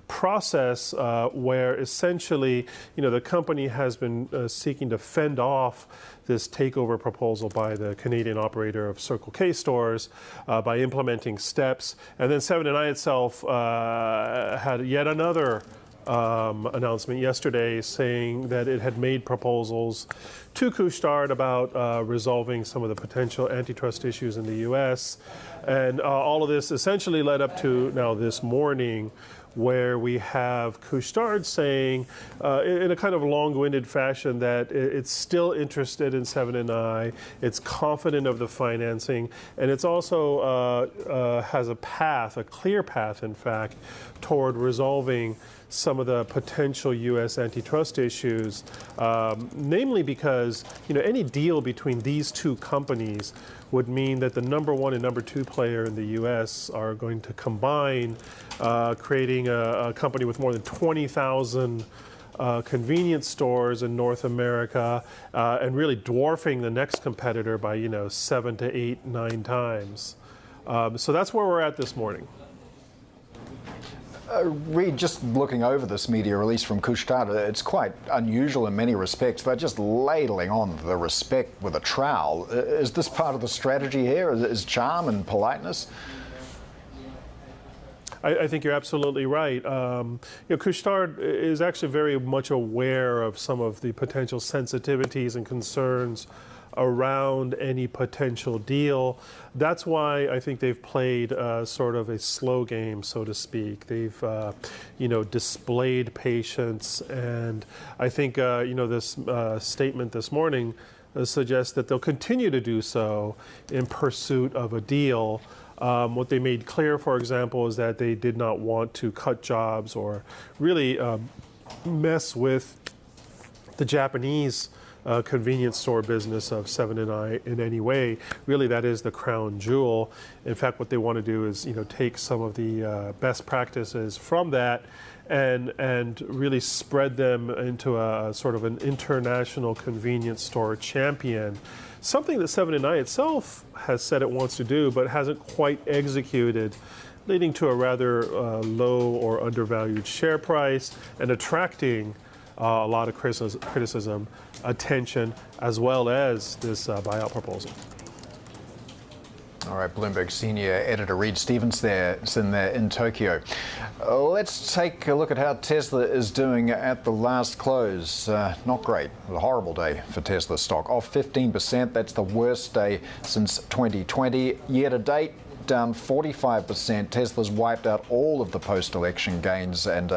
process where essentially, the company has been seeking to fend off this takeover proposal by the Canadian operator of Circle K stores by implementing steps. And then 7&I itself had yet another announcement yesterday saying that it had made proposals to Couche-Tard about resolving some of the potential antitrust issues in the U.S. And all of this essentially led up to now this morning, where we have Couche-Tard saying in a kind of long-winded fashion that it's still interested in 7&I, it's confident of the financing, and it's also has a clear path, in fact, toward resolving some of the potential U.S. antitrust issues, namely because any deal between these two companies would mean that the number one and number two player in the U.S. are going to combine, creating a company with more than 20,000 convenience stores in North America, and really dwarfing the next competitor by 7 to 8, 9 times. So that's where we're at this morning. Reid, just looking over this media release from Couche-Tard, it's quite unusual in many respects. They're just ladling on the respect with a trowel. Is this part of the strategy here? Is charm and politeness? I think you're absolutely right. Couche-Tard is actually very much aware of some of the potential sensitivities and concerns around any potential deal. That's why I think they've played sort of a slow game, so to speak. They've, displayed patience, and I think, this statement this morning suggests that they'll continue to do so in pursuit of a deal. What they made clear, for example, is that they did not want to cut jobs or really mess with the Japanese convenience store business of 7 & I in any way. Really, that is the crown jewel. In fact, what they want to do is, take some of the best practices from that and really spread them into a sort of an international convenience store champion. Something that 7 & I itself has said it wants to do, but hasn't quite executed, leading to a rather low or undervalued share price and attracting a lot of criticism, attention, as well as this buyout proposal. All right, Bloomberg senior editor Reid Stevenson there in Tokyo. Let's take a look at how Tesla is doing at the last close. Not great. A horrible day for Tesla stock. Off 15%. That's the worst day since 2020. Year to date, down 45%. Tesla's wiped out all of the post-election gains, and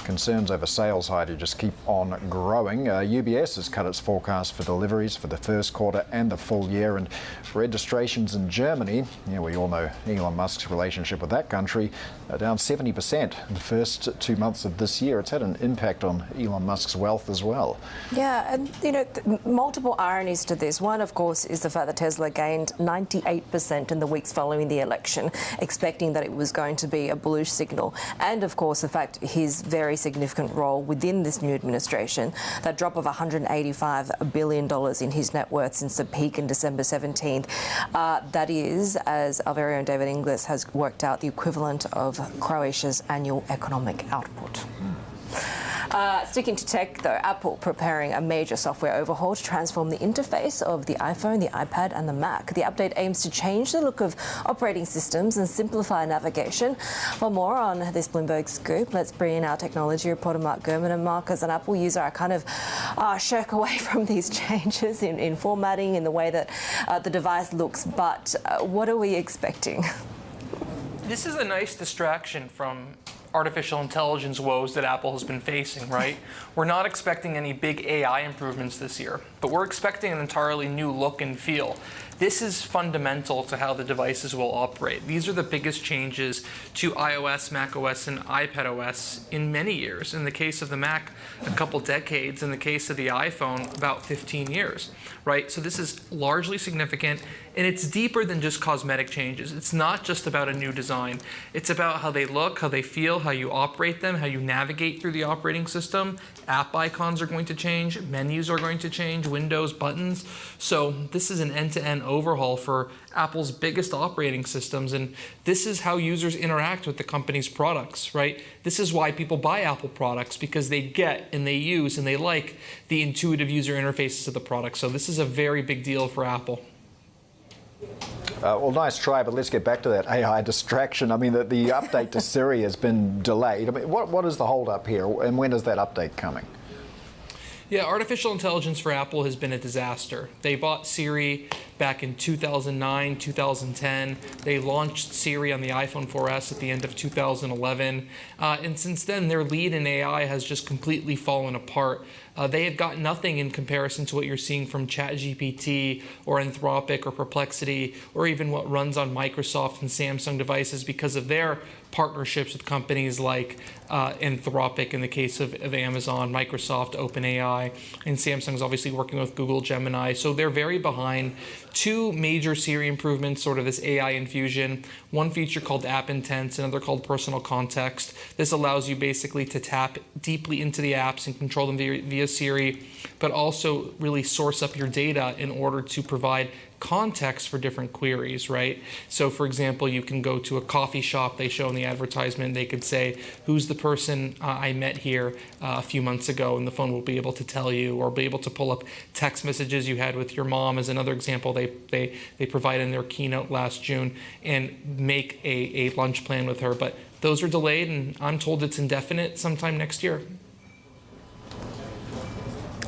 concerns over sales, Haidi, just keep on growing. UBS has cut its forecast for deliveries for the first quarter and the full year, and registrations in Germany, we all know Elon Musk's relationship with that country, down 70% in the first 2 months of this year. It's had an impact on Elon Musk's wealth as well. Yeah, and multiple ironies to this. One, of course, is the fact that Tesla gained 98% in the weeks following the election, expecting that it was going to be a bullish signal. And, of course, the fact his very significant role within this new administration, that drop of $185 billion in his net worth since the peak in December 17th, that is, as our very own David Inglis has worked out, the equivalent of Croatia's annual economic output. Sticking to tech, though, Apple preparing a major software overhaul to transform the interface of the iPhone, the iPad and the Mac. The update aims to change the look of operating systems and simplify navigation. For more on this Bloomberg scoop, let's bring in our technology reporter Mark Gurman. And Mark, as an Apple user, I kind of shirk away from these changes in formatting, in the way that the device looks. But what are we expecting? This is a nice distraction from artificial intelligence woes that Apple has been facing, right? We're not expecting any big AI improvements this year, but we're expecting an entirely new look and feel. This is fundamental to how the devices will operate. These are the biggest changes to iOS, macOS, and iPadOS in many years. In the case of the Mac, a couple decades. In the case of the iPhone, about 15 years, right? So this is largely significant, and it's deeper than just cosmetic changes. It's not just about a new design. It's about how they look, how they feel, how you operate them, how you navigate through the operating system. App icons are going to change, menus are going to change, windows, buttons. So this is an end-to-end overhaul for Apple's biggest operating systems, and this is how users interact with the company's products, right? This is why people buy Apple products, because they get and they use and they like the intuitive user interfaces of the product. So this is a very big deal for Apple. Well, nice try, but let's get back to that AI distraction. I mean, the update to Siri has been delayed. I mean, what is the hold-up here, and when is that update coming? Yeah, artificial intelligence for Apple has been a disaster. They bought Siri back in 2009, 2010. They launched Siri on the iPhone 4S at the end of 2011. And since then, their lead in AI has just completely fallen apart. They have got nothing in comparison to what you're seeing from ChatGPT or Anthropic or Perplexity, or even what runs on Microsoft and Samsung devices, because of their partnerships with companies like Anthropic in the case of Amazon, Microsoft, OpenAI, and Samsung's obviously working with Google Gemini. So they're very behind. Two major Siri improvements, sort of this AI infusion. One feature called App Intents, another called Personal Context. This allows you basically to tap deeply into the apps and control them via Siri, but also really source up your data in order to provide context for different queries, right? So for example, you can go to a coffee shop, they show in the advertisement, they could say, who's the person I met here a few months ago, and the phone will be able to tell you, or be able to pull up text messages you had with your mom as another example they provide in their keynote last June, and make a lunch plan with her. But those are delayed, and I'm told it's indefinite sometime next year.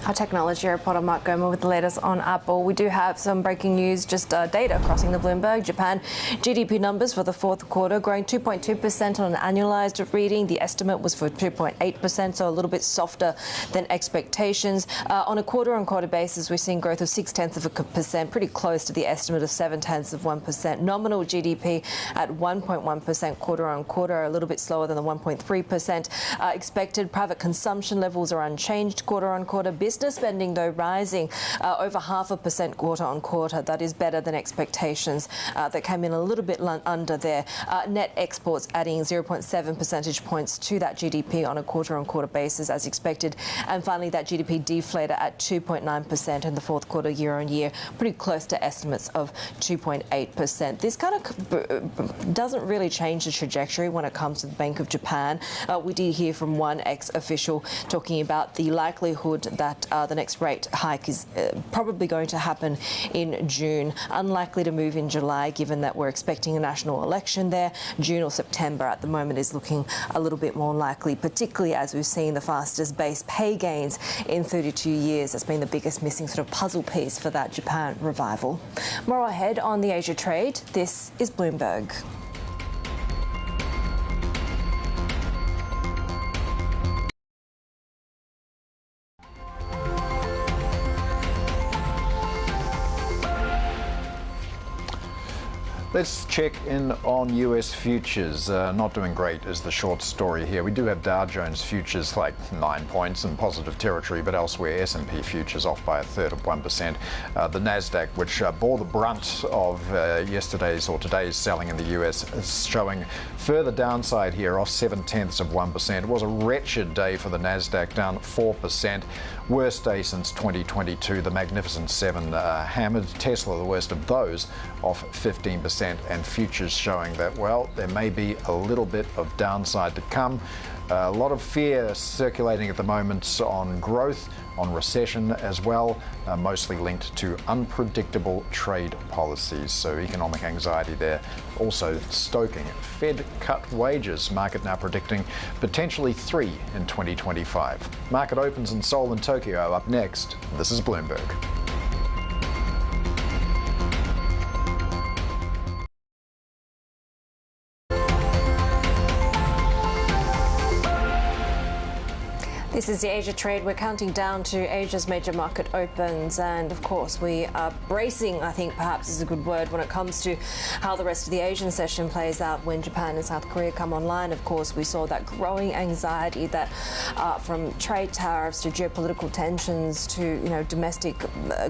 Our technology reporter Mark Gomer with the latest on Apple. We do have some breaking news, just data crossing the Bloomberg. Japan GDP numbers for the fourth quarter growing 2.2% on an annualized reading. The estimate was for 2.8%, so a little bit softer than expectations. On a quarter-on-quarter basis, we're seeing growth of 0.6%, pretty close to the estimate of 0.7%. Nominal GDP at 1.1% quarter-on-quarter, a little bit slower than the 1.3% expected. Private consumption levels are unchanged quarter-on-quarter. Business spending, though, rising over 0.5% quarter-on-quarter. That is better than expectations. That came in a little bit under there. Net exports adding 0.7 percentage points to that GDP on a quarter-on-quarter basis, as expected. And finally, that GDP deflator at 2.9% in the fourth quarter year-on-year, pretty close to estimates of 2.8%. This kind of doesn't really change the trajectory when it comes to the Bank of Japan. We did hear from one ex-official talking about the likelihood that the next rate hike is probably going to happen in June. Unlikely to move in July, given that we're expecting a national election there. June or September at the moment is looking a little bit more likely, particularly as we've seen the fastest base pay gains in 32 years. That's been the biggest missing sort of puzzle piece for that Japan revival. More ahead on the Asia trade. This is Bloomberg. Let's check in on US futures. Not doing great is the short story here. We do have Dow Jones futures like 9 points in positive territory, but elsewhere S&P futures off by 1/3%. The Nasdaq, which bore the brunt of yesterday's or today's selling in the US, is showing further downside here, off 0.7%. It was a wretched day for the Nasdaq, down 4%. Worst day since 2022. The Magnificent Seven hammered. Tesla, the worst of those, off 15%. And futures showing that, well, there may be a little bit of downside to come. A lot of fear circulating at the moment on growth, on recession as well, mostly linked to unpredictable trade policies. So economic anxiety there also stoking. Fed cut wages, market now predicting potentially 3 in 2025. Market opens in Seoul and Tokyo. Up next, this is Bloomberg. This is the Asia trade. We're counting down to Asia's major market opens, and of course we are bracing, I think perhaps is a good word, when it comes to how the rest of the Asian session plays out when Japan and South Korea come online. Of course, we saw that growing anxiety that from trade tariffs to geopolitical tensions to domestic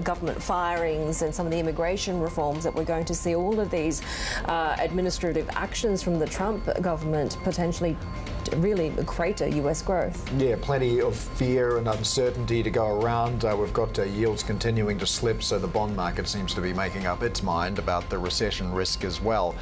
government firings and some of the immigration reforms that we're going to see. All of these administrative actions from the Trump government potentially really crater US growth. Yeah, plenty of fear and uncertainty to go around. We've got yields continuing to slip, so the bond market seems to be making up its mind about the recession risk as well.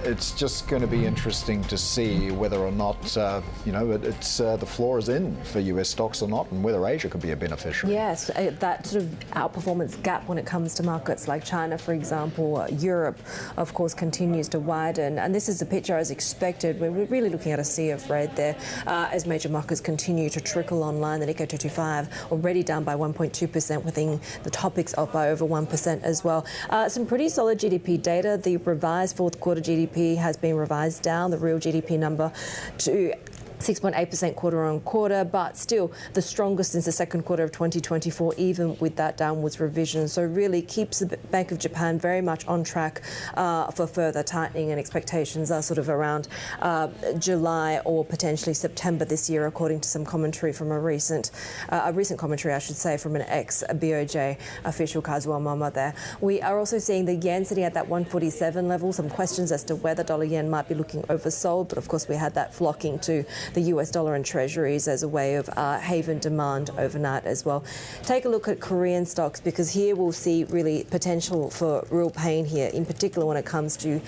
It's just going to be interesting to see whether or not, the floor is in for US stocks or not, and whether Asia could be a beneficiary. Yes, that sort of outperformance gap when it comes to markets like China, for example. Europe, of course, continues to widen, and this is a picture as expected. We're really looking at a sea of red there as major markets continue to trickle online. The Nikkei 225 already down by 1.2%, within the topics up by over 1% as well. Some pretty solid GDP data. The revised fourth quarter GDP has been revised down, the real GDP number, to 6.8% quarter-on-quarter, but still the strongest since the second quarter of 2024, even with that downwards revision. So really keeps the Bank of Japan very much on track for further tightening, and expectations are sort of around July or potentially September this year, according to some commentary from a recent commentary, I should say, from an ex-BOJ official, Kazuo Mama there. We are also seeing the yen sitting at that 147 level. Some questions as to whether dollar yen might be looking oversold, but of course we had that flocking to the US dollar and treasuries as a way of haven demand overnight as well. Take a look at Korean stocks, because here we'll see really potential for real pain here, in particular when it comes to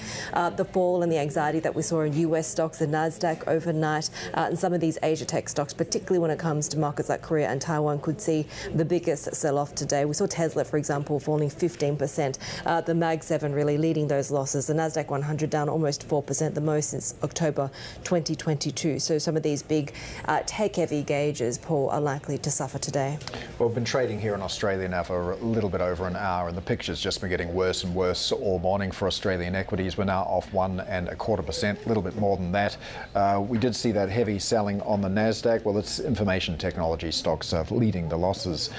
the fall and the anxiety that we saw in US stocks, the Nasdaq overnight, and some of these Asia tech stocks, particularly when it comes to markets like Korea and Taiwan, could see the biggest sell-off today. We saw Tesla, for example, falling 15%. The Mag 7 really leading those losses. The Nasdaq 100 down almost 4%, the most since October 2022. So some of these big tech-heavy gauges, Paul, are likely to suffer today. Well, we've been trading here in Australia now for a little bit over an hour, and the picture's just been getting worse and worse all morning for Australian equities. We're now off 1.25%, a little bit more than that. We did see that heavy selling on the Nasdaq. Well, it's information technology stocks leading the losses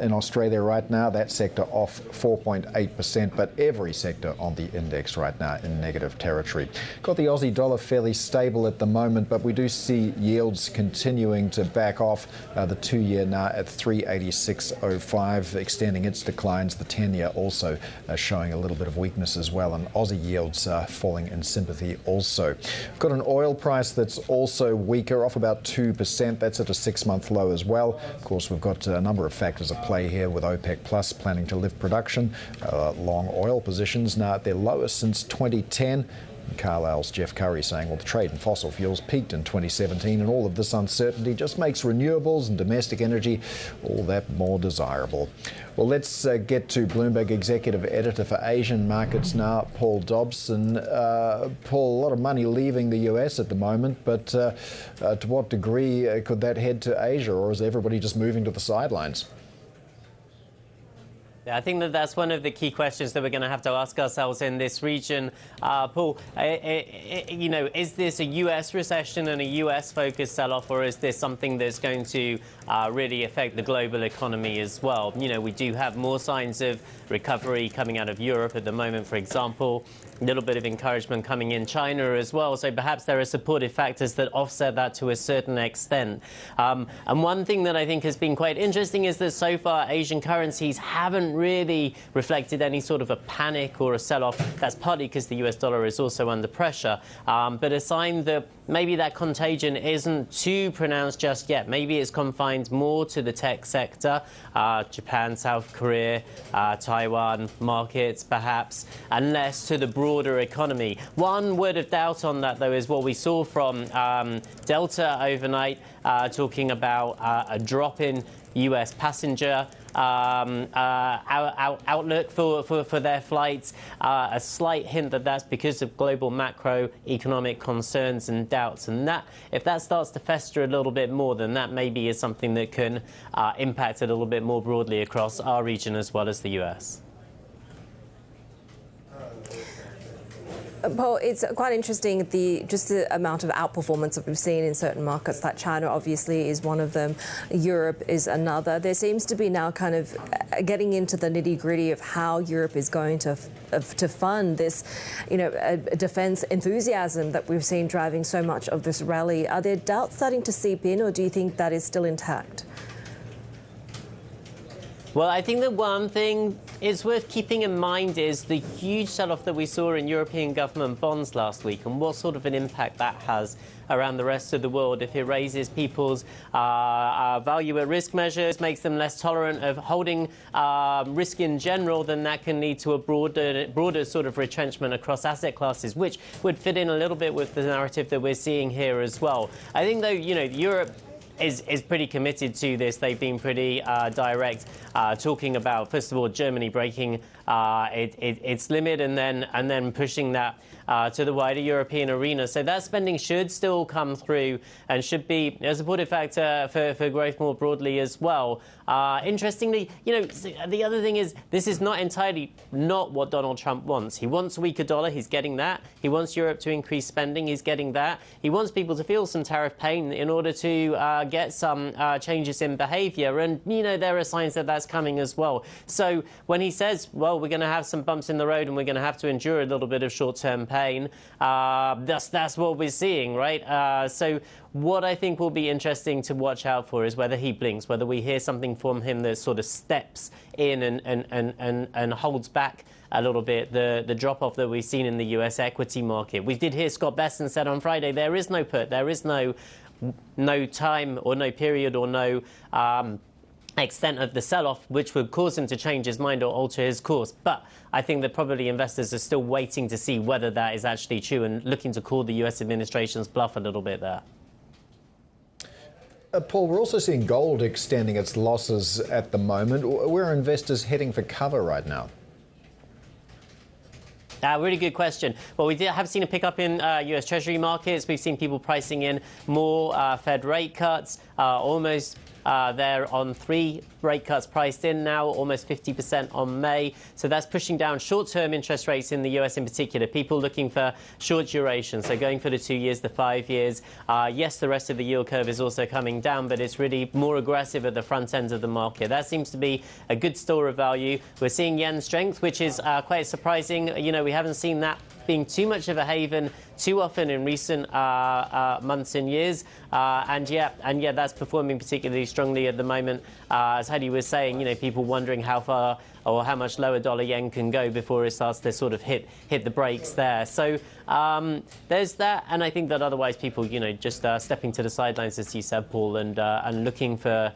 in Australia right now. That sector off 4.8%, but every sector on the index right now in negative territory. Got the Aussie dollar fairly stable at the moment, but we do see yields continuing to back off. The 2-year now at 386.05, extending its declines. The 10-year also showing a little bit of weakness as well, and Aussie yields falling in sympathy also. Got an oil price that's also weaker, off about 2%. That's at a 6-month low as well. Of course, we've got a number of factors at play here, with OPEC Plus planning to lift production. Long oil positions now at their lowest since 2010. Carlisle's Jeff Curry saying, well, the trade in fossil fuels peaked in 2017, and all of this uncertainty just makes renewables and domestic energy all that more desirable. Well, let's get to Bloomberg Executive Editor for Asian Markets now, Paul Dobson. Paul, a lot of money leaving the US at the moment, but to what degree could that head to Asia, or is everybody just moving to the sidelines? Yeah, I think that's one of the key questions that we're going to have to ask ourselves in this region. Paul, is this a US recession and a US-focused sell-off, or is this something that's going to really affect the global economy as well? You know, we do have more signs of recovery coming out of Europe at the moment, for example. A little bit of encouragement coming in China as well. So perhaps there are supportive factors that offset that to a certain extent. And one thing that I think has been quite interesting is that so far Asian currencies haven't really reflected any sort of a panic or a sell-off. That's partly because the US dollar is also under pressure, but a sign that maybe that contagion isn't too pronounced just yet. Maybe it's confined more to the tech sector, Japan, South Korea, Taiwan markets perhaps, and less to the broader economy. One word of doubt on that, though, is what we saw from Delta overnight, talking about a drop in US passenger outlook for their flights, a slight hint that that's because of global macroeconomic concerns and doubts, and that if that starts to fester a little bit more, then that maybe is something that can impact it a little bit more broadly across our region as well as the US. Paul, it's quite interesting, just the amount of outperformance that we've seen in certain markets, like China obviously is one of them, Europe is another. There seems to be now kind of getting into the nitty-gritty of how Europe is going to fund this, defence enthusiasm that we've seen driving so much of this rally. Are there doubts starting to seep in, or do you think that is still intact? Well, I think that one thing is worth keeping in mind is the huge sell-off that we saw in European government bonds last week, and what sort of an impact that has around the rest of the world. If it raises people's value at risk measures, makes them less tolerant of holding risk in general, then that can lead to a broader sort of retrenchment across asset classes, which would fit in a little bit with the narrative that we're seeing here as well. I think, though, Europe is pretty committed to this. They've been pretty direct, talking about, first of all, Germany breaking its limit and then pushing that to the wider European arena. So that spending should still come through and should be a supportive factor for growth more broadly as well. Interestingly, the other thing is this is not entirely not what Donald Trump wants. He wants a weaker dollar. He's getting that. He wants Europe to increase spending. He's getting that. He wants people to feel some tariff pain in order to get some changes in behavior. And, there are signs that that's coming as well. So when he says, well, we're going to have some bumps in the road and we're going to have to endure a little bit of short-term pain, that's what we're seeing, right? So what I think will be interesting to watch out for is whether he blinks, whether we hear something from him that sort of steps in and holds back a little bit the drop-off that we've seen in the US equity market. We did hear Scott Besson said on Friday there is no put, there is no no time or no period or no extent of the sell-off, which would cause him to change his mind or alter his course. But I think that probably investors are still waiting to see whether that is actually true and looking to call the US administration's bluff a little bit there. Paul, we're also seeing gold extending its losses at the moment. Where are investors heading for cover right now? Really good question. Well, we have seen a pickup in US Treasury markets. We've seen people pricing in more Fed rate cuts, almost they're on 3 rate cuts priced in now, almost 50% on May. So that's pushing down short-term interest rates in the US in particular. People looking for short duration, so going for the 2 years, the 5 years. Yes, the rest of the yield curve is also coming down, but it's really more aggressive at the front end of the market. That seems to be a good store of value. We're seeing yen strength, which is quite surprising. You know, we haven't seen that being too much of a haven too often in recent months and years, and yeah, that's performing particularly strongly at the moment. As Haidi was saying, you know, people wondering how far or how much lower dollar yen can go before it starts to sort of hit the brakes there. So there's that, and I think that otherwise people, you know, just stepping to the sidelines, as you said, Paul, and looking for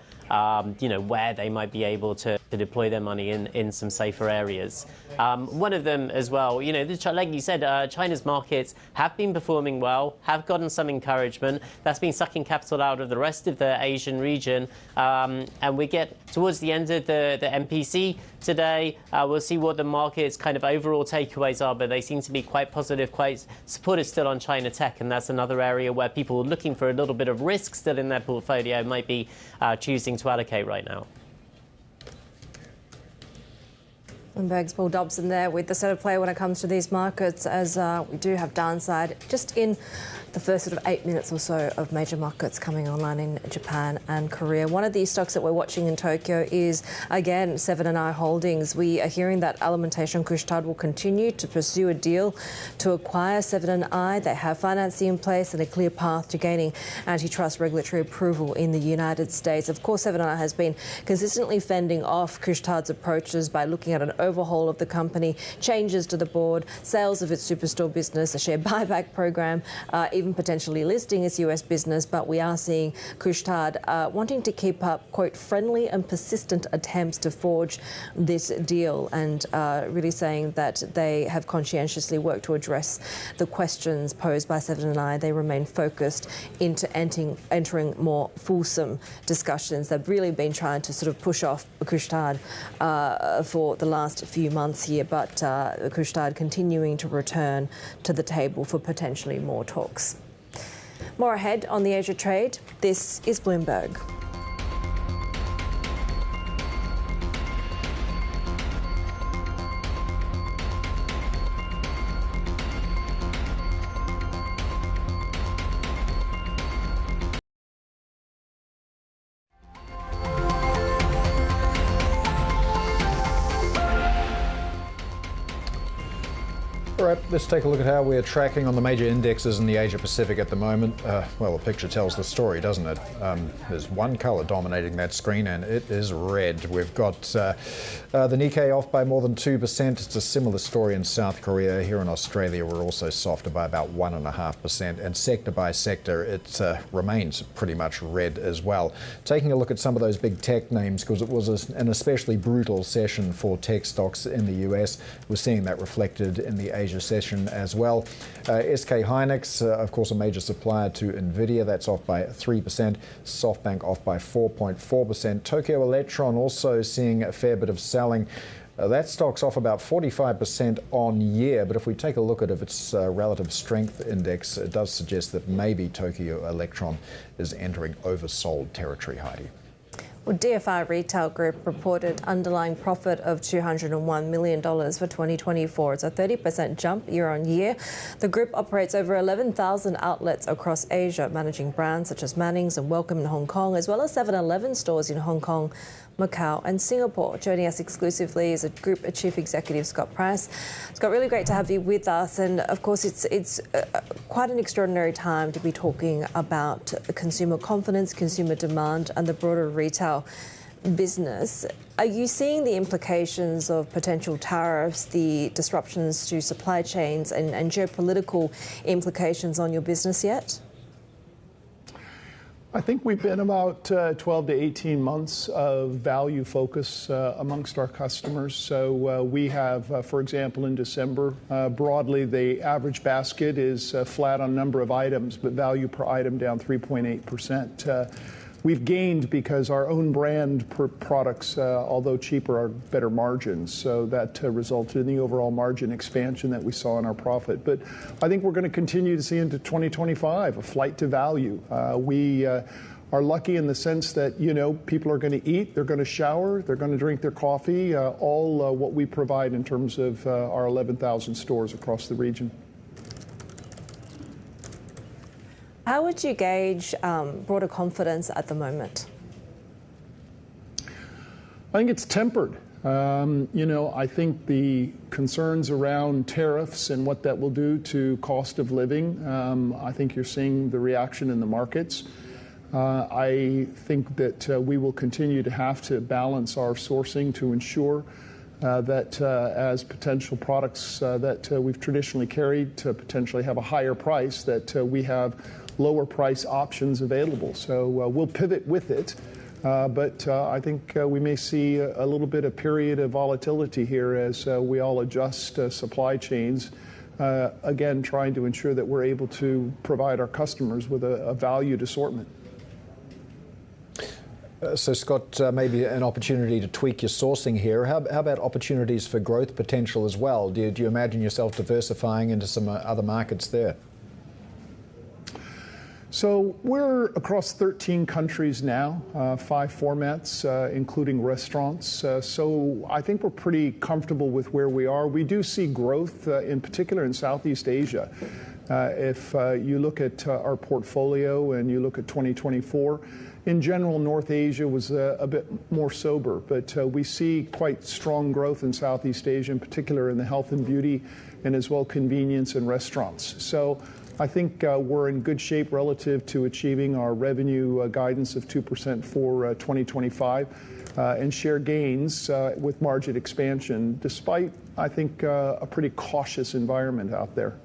you know, where they might be able to deploy their money in some safer areas. One of them as well, you know, like you said, China's markets have been performing well, have gotten some encouragement. That's been sucking capital out of the rest of the Asian region. And we get towards the end of the MPC today. We'll see what the market's kind of overall takeaways are, but they seem to be quite positive, quite supportive still on China tech. And that's another area where people looking for a little bit of risk still in their portfolio might be choosing to allocate right now. Bloomberg's Paul Dobson there with the set of play when it comes to these markets, as we do have downside just in the first sort of 8 minutes or so of major markets coming online in Japan and Korea. One of these stocks that we're watching in Tokyo is, again, Seven & I Holdings. We are hearing that Alimentation Couche-Tard will continue to pursue a deal to acquire Seven & I. They have financing in place and a clear path to gaining antitrust regulatory approval in the United States. Of course, Seven & I has been consistently fending off Couche-Tard's approaches by looking at an overhaul of the company, changes to the board, sales of its superstore business, a share buyback program, even potentially listing its US business. But we are seeing Couche-Tard wanting to keep up, quote, friendly and persistent attempts to forge this deal, and really saying that they have conscientiously worked to address the questions posed by Seven & I. They remain focused into entering more fulsome discussions. They've really been trying to sort of push off Couche-Tard for the last few months here, but Couche-Tard continuing to return to the table for potentially more talks. More ahead on the Asia trade. This is Bloomberg. All right, let's take a look at how we're tracking on the major indexes in the Asia Pacific at the moment. Well, the picture tells the story, doesn't it? There's one colour dominating that screen, and it is red. We've got the Nikkei off by more than 2%. It's a similar story in South Korea. Here in Australia, we're also softer by about 1.5%. And sector by sector, it remains pretty much red as well. Taking a look at some of those big tech names, because it was an especially brutal session for tech stocks in the US. We're seeing that reflected in the Asia session as well. SK Hynix, of course, a major supplier to Nvidia, that's off by 3%. SoftBank off by 4.4%. Tokyo Electron also seeing a fair bit of selling. That stock's off about 45% on year, but if we take a look at its relative strength index, it does suggest that maybe Tokyo Electron is entering oversold territory, Haidi. Well, DFI Retail Group reported underlying profit of $201 million for 2024. It's a 30% jump year on year. The group operates over 11,000 outlets across Asia, managing brands such as Mannings and Welcome in Hong Kong, as well as 7-Eleven stores in Hong Kong, Macau and Singapore. Joining us exclusively is a Group Chief Executive, Scott Price. Scott, really great to have you with us. And of course, it's quite an extraordinary time to be talking about consumer confidence, consumer demand and the broader retail business. Are you seeing the implications of potential tariffs, the disruptions to supply chains and geopolitical implications on your business yet? I think we've been about 12 to 18 months of value focus amongst our customers. So we have, for example, in December, broadly, the average basket is flat on number of items, but value per item down 3.8%. We've gained because our own brand products, although cheaper, are better margins. So that resulted in the overall margin expansion that we saw in our profit. But I think we're going to continue to see into 2025 a flight to value. We are lucky in the sense that, people are going to eat, they're going to shower, they're going to drink their coffee, all what we provide in terms of our 11,000 stores across the region. How would you gauge broader confidence at the moment? I think it's tempered. I think the concerns around tariffs and what that will do to cost of living, I think you're seeing the reaction in the markets. I think that we will continue to have to balance our sourcing to ensure that as potential products that we've traditionally carried to potentially have a higher price, that we have lower price options available. So we'll pivot with it. But I think we may see a little bit of period of volatility here as we all adjust supply chains, again, trying to ensure that we're able to provide our customers with a valued assortment. So, Scott, maybe an opportunity to tweak your sourcing here. How about opportunities for growth potential as well? Do you imagine yourself diversifying into some other markets there? So we're across 13 countries now, 5 formats, including restaurants. So I think we're pretty comfortable with where we are. We do see growth, in particular in Southeast Asia. If you look at our portfolio and you look at 2024, in general, North Asia was a bit more sober, but we see quite strong growth in Southeast Asia, in particular in the health and beauty and as well convenience and restaurants. So I think we're in good shape relative to achieving our revenue guidance of 2% for 2025 and share gains with margin expansion, despite, I think, a pretty cautious environment out there.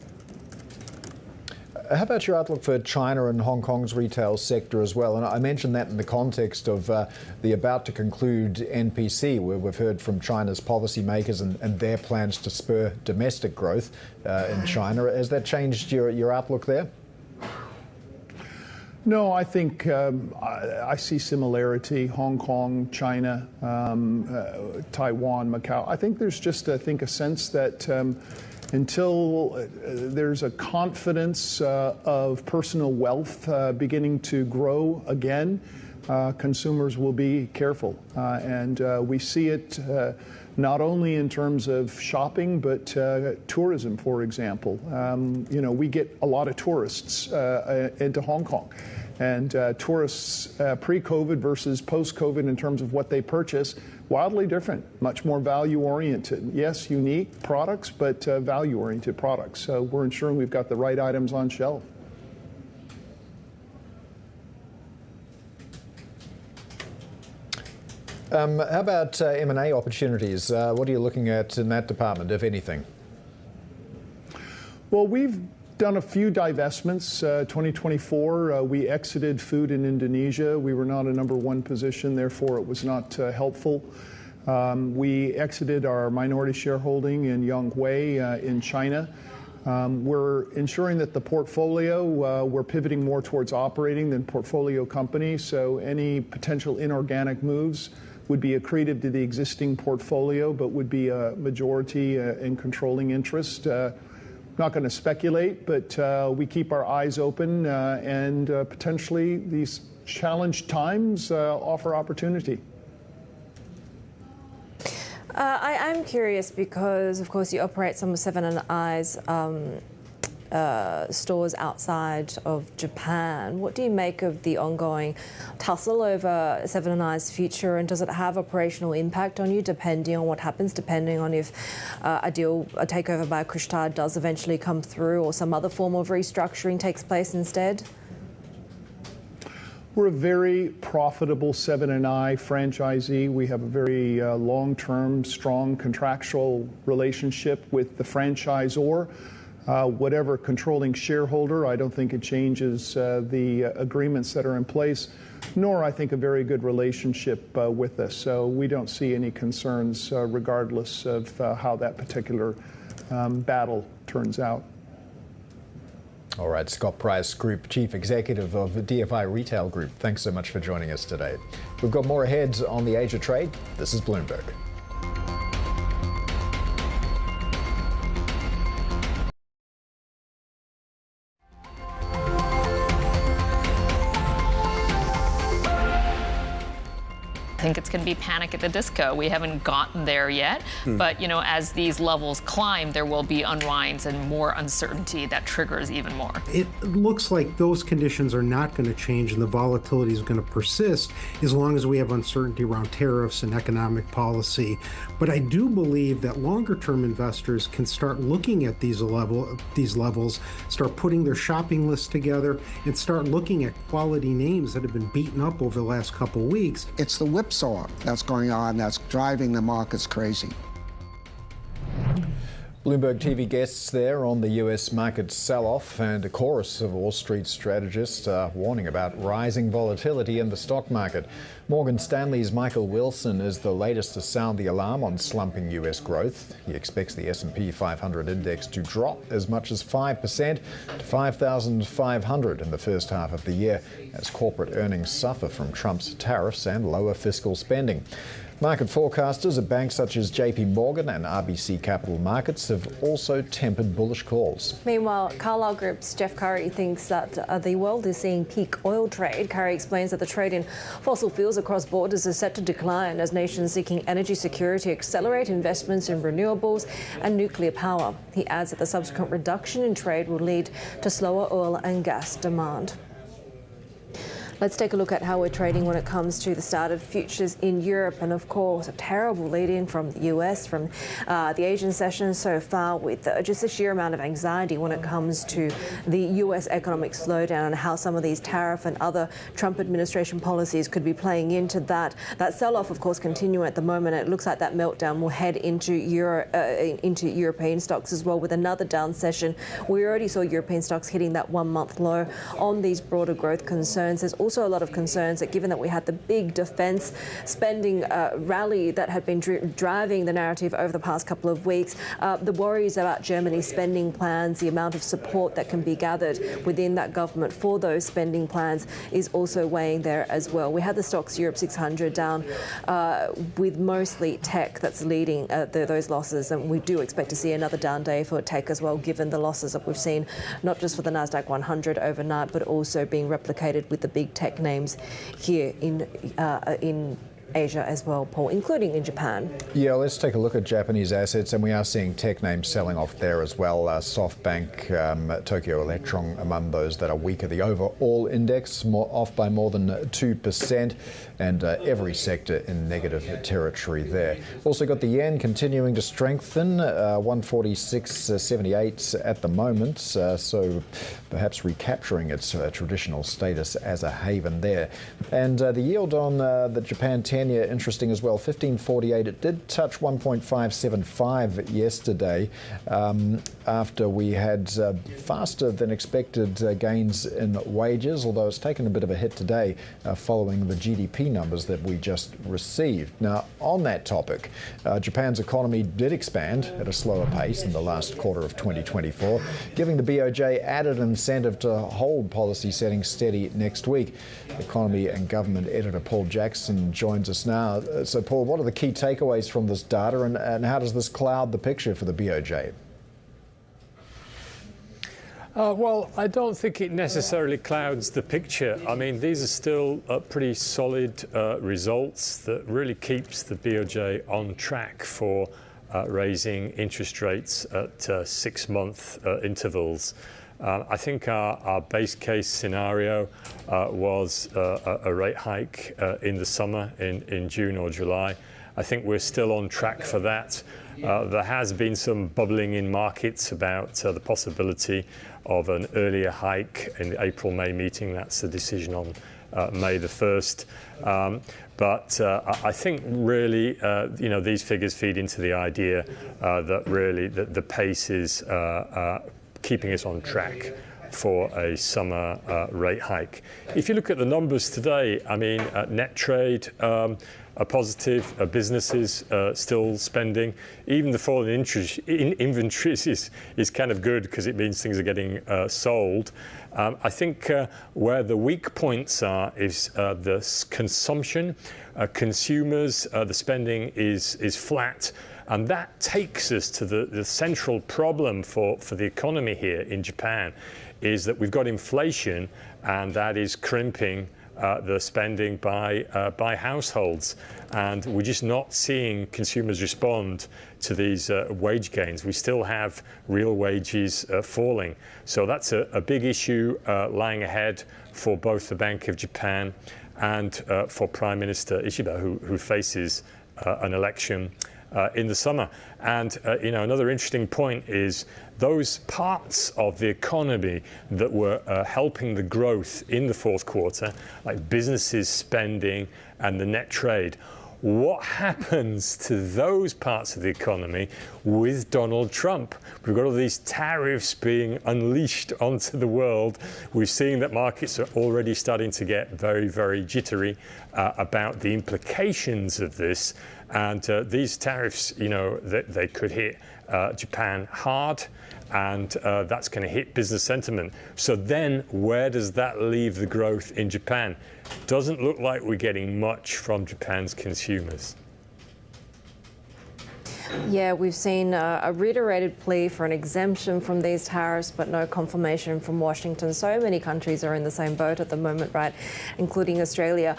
How about your outlook for China and Hong Kong's retail sector as well? And I mentioned that in the context of the about to conclude NPC, where we've heard from China's policymakers and their plans to spur domestic growth in China. Has that changed your outlook there? No, I think I see similarity. Hong Kong, China, Taiwan, Macau. I think there's just, a sense that until there's a confidence of personal wealth beginning to grow again, consumers will be careful. And we see it not only in terms of shopping, but tourism, for example. We get a lot of tourists into Hong Kong. And tourists pre-COVID versus post-COVID in terms of what they purchase, wildly different, much more value-oriented. Yes, unique products, but value-oriented products. So we're ensuring we've got the right items on shelf. How about M&A opportunities? What are you looking at in that department, if anything? Well, we've done a few divestments. 2024, we exited food in Indonesia. We were not a number one position, therefore it was not helpful. We exited our minority shareholding in Yonghui in China. We're ensuring that the portfolio, we're pivoting more towards operating than portfolio companies. So any potential inorganic moves would be accretive to the existing portfolio, but would be a majority in controlling interest. Not going to speculate, but we keep our eyes open and potentially these challenged times offer opportunity. I'm curious because, of course, you operate some of Seven & I's stores outside of Japan. What do you make of the ongoing tussle over Seven & I's future, and does it have operational impact on you depending on what happens, depending on if a takeover by Couche-Tard does eventually come through or some other form of restructuring takes place instead? We're a very profitable Seven & I franchisee. We have a very long-term, strong contractual relationship with the franchisor. whatever controlling shareholder. I don't think it changes the agreements that are in place, nor I think a very good relationship with us. So we don't see any concerns regardless of how that particular battle turns out. All right, Scott Price, Group Chief Executive of DFI Retail Group, thanks so much for joining us today. We've got more ahead on the Asia trade. This is Bloomberg. I think it's going to be Panic at the Disco. We haven't gotten there yet, but as these levels climb, there will be unwinds and more uncertainty that triggers even more. It looks like those conditions are not going to change, and the volatility is going to persist as long as we have uncertainty around tariffs and economic policy. But I do believe that longer-term investors can start looking at these levels, start putting their shopping lists together, and start looking at quality names that have been beaten up over the last couple of weeks. It's the whipsaw that's going on that's driving the markets crazy. Bloomberg TV guests there on the US market sell-off, and a chorus of Wall Street strategists warning about rising volatility in the stock market. Morgan Stanley's Michael Wilson is the latest to sound the alarm on slumping US growth. He expects the S&P 500 index to drop as much as 5% to 5,500 in the first half of the year as corporate earnings suffer from Trump's tariffs and lower fiscal spending. Market forecasters at banks such as JP Morgan and RBC Capital Markets have also tempered bullish calls. Meanwhile, Carlyle Group's Jeff Curry thinks that the world is seeing peak oil trade. Curry explains that the trade in fossil fuels across borders is set to decline as nations seeking energy security accelerate investments in renewables and nuclear power. He adds that the subsequent reduction in trade will lead to slower oil and gas demand. Let's take a look at how we're trading when it comes to the start of futures in Europe, and of course a terrible lead-in from the US, from the Asian session so far, with just the sheer amount of anxiety when it comes to the US economic slowdown and how some of these tariff and other Trump administration policies could be playing into that. That sell-off, of course, continuing at the moment. It looks like that meltdown will head into European stocks as well, with another down session. We already saw European stocks hitting that 1-month low on these broader growth concerns. There's also a lot of concerns that given that we had the big defence spending rally that had been driving the narrative over the past couple of weeks, the worries about Germany's spending plans, the amount of support that can be gathered within that government for those spending plans is also weighing there as well. We had the stocks Europe 600 down with mostly tech that's leading those losses, and we do expect to see another down day for tech as well, given the losses that we've seen, not just for the Nasdaq 100 overnight, but also being replicated with the big tech names here in Asia as well, Paul, including in Japan. Yeah, let's take a look at Japanese assets, and we are seeing tech names selling off there as well. SoftBank, Tokyo Electron among those that are weaker. The overall index off by more than 2%, and every sector in negative territory there. Also got the yen continuing to strengthen, 146.78 at the moment, so perhaps recapturing its traditional status as a haven there. And the yield on the Japan 10-year, interesting as well, 15.48. It did touch 1.575 yesterday after we had faster than expected gains in wages, although it's taken a bit of a hit today following the GDP numbers that we just received. Now, on that topic, Japan's economy did expand at a slower pace in the last quarter of 2024, giving the BOJ added incentive to hold policy settings steady next week. Economy and Government editor Paul Jackson joins us now. So, Paul, what are the key takeaways from this data, and how does this cloud the picture for the BOJ? Well, I don't think it necessarily clouds the picture. I mean, these are still pretty solid results that really keeps the BOJ on track for raising interest rates at 6-month intervals. I think our base case scenario was a rate hike in the summer in June or July. I think we're still on track for that. There has been some bubbling in markets about the possibility of an earlier hike in the April-May meeting. That's the decision on May the 1st. But I think really, these figures feed into the idea that really the pace is keeping us on track for a summer rate hike. If you look at the numbers today, I mean, net trade are positive, businesses still spending. Even the fall in inventories is kind of good because it means things are getting sold. I think where the weak points are is the consumption. Consumers, the spending is flat. And that takes us to the central problem for the economy here in Japan, is that we've got inflation, and that is crimping the spending by households. And we're just not seeing consumers respond to these wage gains. We still have real wages falling. So that's a big issue lying ahead for both the Bank of Japan and for Prime Minister Ishiba, who faces an election in the summer. And another interesting point is those parts of the economy that were helping the growth in the fourth quarter, like businesses spending and the net trade. What happens to those parts of the economy with Donald Trump? We've got all these tariffs being unleashed onto the world. We've seen that markets are already starting to get very, very jittery about the implications of this. And these tariffs, they could hit Japan hard, and that's going to hit business sentiment. So then where does that leave the growth in Japan? Doesn't look like we're getting much from Japan's consumers. Yeah, we've seen a reiterated plea for an exemption from these tariffs, but no confirmation from Washington. So many countries are in the same boat at the moment, right, including Australia.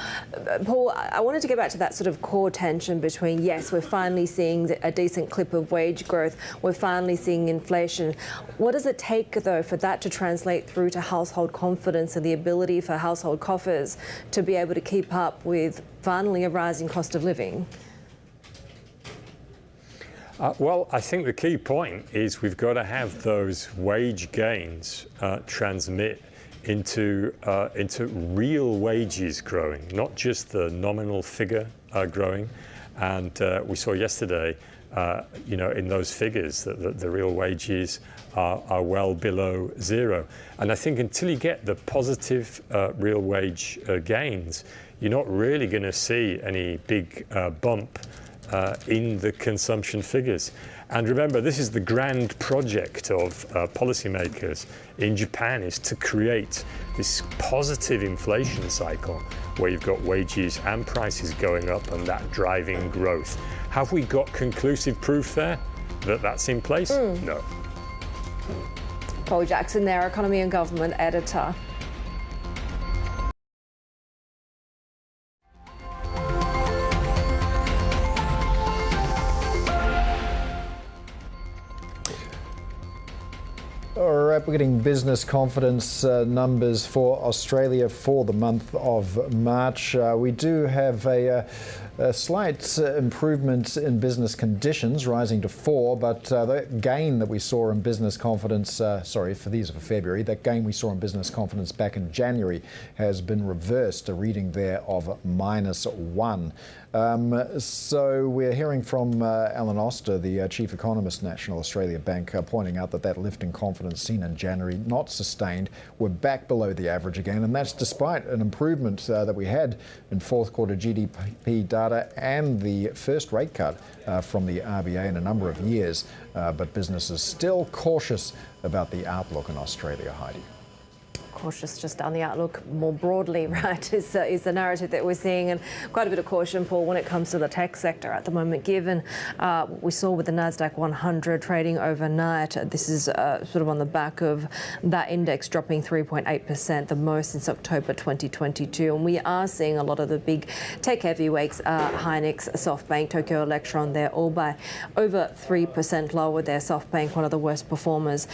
Paul, I wanted to get back to that sort of core tension between, yes, we're finally seeing a decent clip of wage growth, we're finally seeing inflation. What does it take, though, for that to translate through to household confidence and the ability for household coffers to be able to keep up with finally a rising cost of living? Well, I think the key point is we've got to have those wage gains transmit into real wages growing, not just the nominal figure growing. And we saw yesterday, in those figures that the real wages are well below zero. And I think until you get the positive real wage gains, you're not really going to see any big bump in the consumption figures. And remember, this is the grand project of policymakers in Japan, is to create this positive inflation cycle where you've got wages and prices going up and that driving growth. Have we got conclusive proof there that that's in place? No. Paul Jackson there, Economy and Government Editor. All right, we're getting business confidence numbers for Australia for the month of March. We do have a slight improvement in business conditions, rising to 4, but that gain that we saw in business confidence, these are for February, that gain we saw in business confidence back in January has been reversed, a reading there of -1. So we're hearing from Alan Oster, the Chief Economist, National Australia Bank, pointing out that lift in confidence seen in January, not sustained. We're back below the average again, and that's despite an improvement that we had in fourth quarter GDP data and the first rate cut from the RBA in a number of years. But businesses still cautious about the outlook in Australia, Heidi. Cautious just on the outlook more broadly, right, is the narrative that we're seeing, and quite a bit of caution, Paul, when it comes to the tech sector at the moment, given what we saw with the Nasdaq 100 trading overnight. This is sort of on the back of that index dropping 3.8%, the most since October 2022, and we are seeing a lot of the big tech heavyweights, Hynix, SoftBank, Tokyo Electron, they're all by over 3% lower there. SoftBank, one of the worst performers.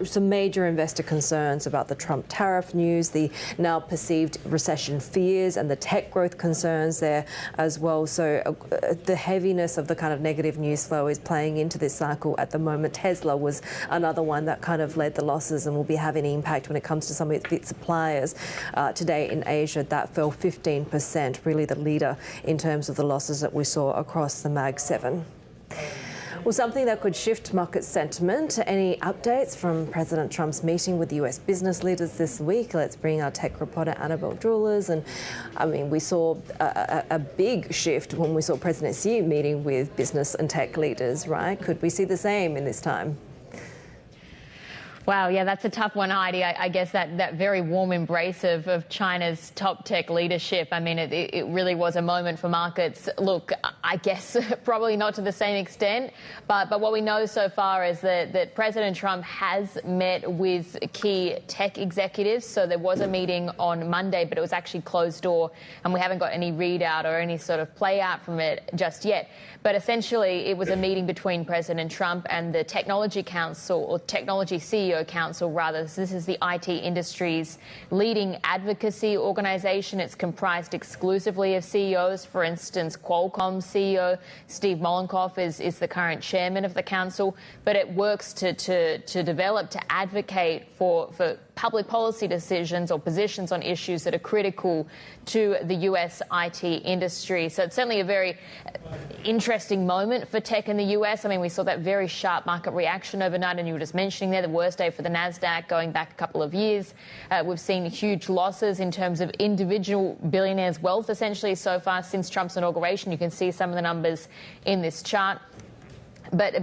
Some major investor concerns about the Trump tariff news, the now perceived recession fears, and the tech growth concerns there as well. So the heaviness of the kind of negative news flow is playing into this cycle at the moment. Tesla was another one that kind of led the losses and will be having an impact when it comes to some of its suppliers. Today in Asia, that fell 15%, really the leader in terms of the losses that we saw across the Mag 7. Well, something that could shift market sentiment. Any updates from President Trump's meeting with the US business leaders this week? Let's bring our tech reporter Annabelle Jewellers. And I mean, we saw a big shift when we saw President Xi meeting with business and tech leaders, right? Could we see the same in this time? Wow, yeah, that's a tough one, Heidi. I guess that very warm embrace of China's top tech leadership, I mean, it really was a moment for markets. Look, I guess probably not to the same extent, but what we know so far is that President Trump has met with key tech executives. So there was a meeting on Monday, but it was actually closed door, and we haven't got any readout or any sort of play out from it just yet. But essentially, it was a meeting between President Trump and the Technology Council, or Technology CEO Council, rather. So this is the IT industry's leading advocacy organisation. It's comprised exclusively of CEOs. For instance, Qualcomm CEO Steve Mollenkopf is the current chairman of the council. But it works to develop, to advocate for public policy decisions or positions on issues that are critical to the US IT industry. So it's certainly a very interesting moment for tech in the US. I mean, we saw that very sharp market reaction overnight, and you were just mentioning there, the worst day for the NASDAQ going back a couple of years. We've seen huge losses in terms of individual billionaires' wealth, essentially, so far since Trump's inauguration. You can see some of the numbers in this chart. But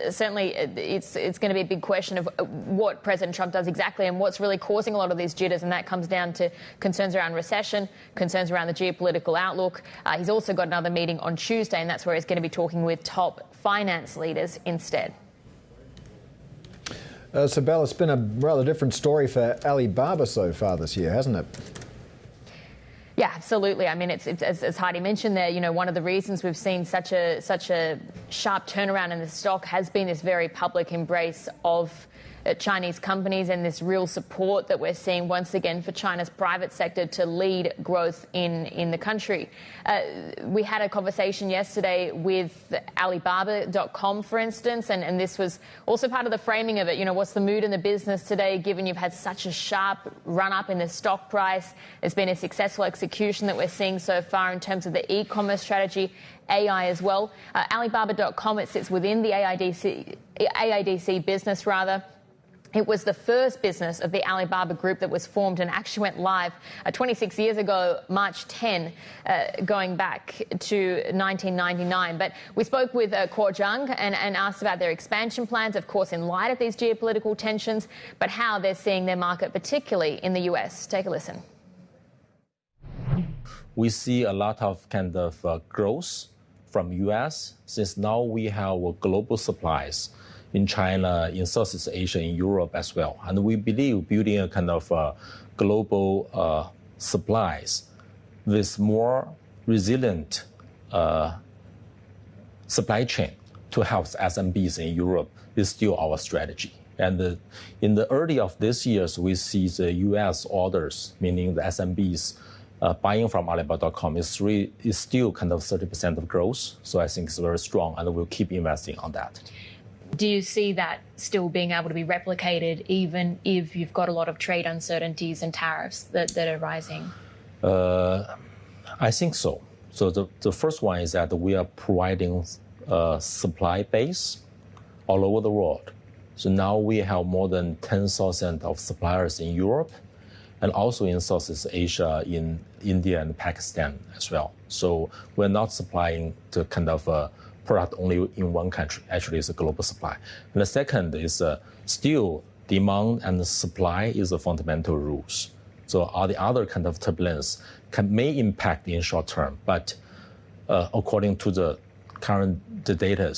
certainly it's going to be a big question of what President Trump does exactly and what's really causing a lot of these jitters, and that comes down to concerns around recession, concerns around the geopolitical outlook. He's also got another meeting on Tuesday, and that's where he's going to be talking with top finance leaders instead. So, Belle, it's been a rather different story for Alibaba so far this year, hasn't it? Yeah, absolutely. I mean, it's as Heidi mentioned there, you know, one of the reasons we've seen such a sharp turnaround in the stock has been this very public embrace of Chinese companies and this real support that we're seeing once again for China's private sector to lead growth in the country. We had a conversation yesterday with Alibaba.com, for instance, and this was also part of the framing of it. You know, what's the mood in the business today, given you've had such a sharp run-up in the stock price? There's been a successful execution that we're seeing so far in terms of the e-commerce strategy, AI as well. Alibaba.com, it sits within the AIDC business, rather. It was the first business of the Alibaba Group that was formed and actually went live 26 years ago, March 10, going back to 1999. But we spoke with Kuo Zhang and asked about their expansion plans, of course, in light of these geopolitical tensions, but how they're seeing their market, particularly in the US. Take a listen. We see a lot of kind of growth from US, since now we have global supplies in China, in Southeast Asia, in Europe as well. And we believe building a kind of global supplies with more resilient supply chain to help SMBs in Europe is still our strategy. And in the early of this year, we see the US orders, meaning the SMBs buying from Alibaba.com is still kind of 30% of growth. So I think it's very strong, and we'll keep investing on that. Do you see that still being able to be replicated even if you've got a lot of trade uncertainties and tariffs that are rising? I think so. So the first one is that we are providing a supply base all over the world. So now we have more than 10,000 of suppliers in Europe and also in Southeast Asia, in India and Pakistan as well. So we're not supplying the kind of product only in one country. Actually, it's a global supply. And the second is still demand and supply is the fundamental rules. So all the other kind of turbulence may impact in short term, but according to the current data,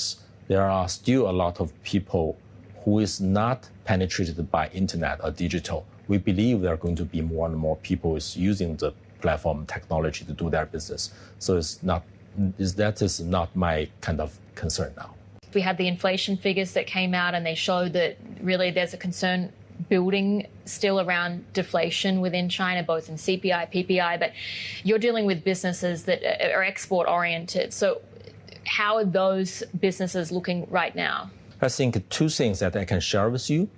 there are still a lot of people who is not penetrated by internet or digital. We believe there are going to be more and more people is using the platform technology to do their business. So that is not my kind of concern now. We had the inflation figures that came out, and they showed that really there's a concern building still around deflation within China, both in CPI, PPI, but you're dealing with businesses that are export oriented. So how are those businesses looking right now? I think two things that I can share with you.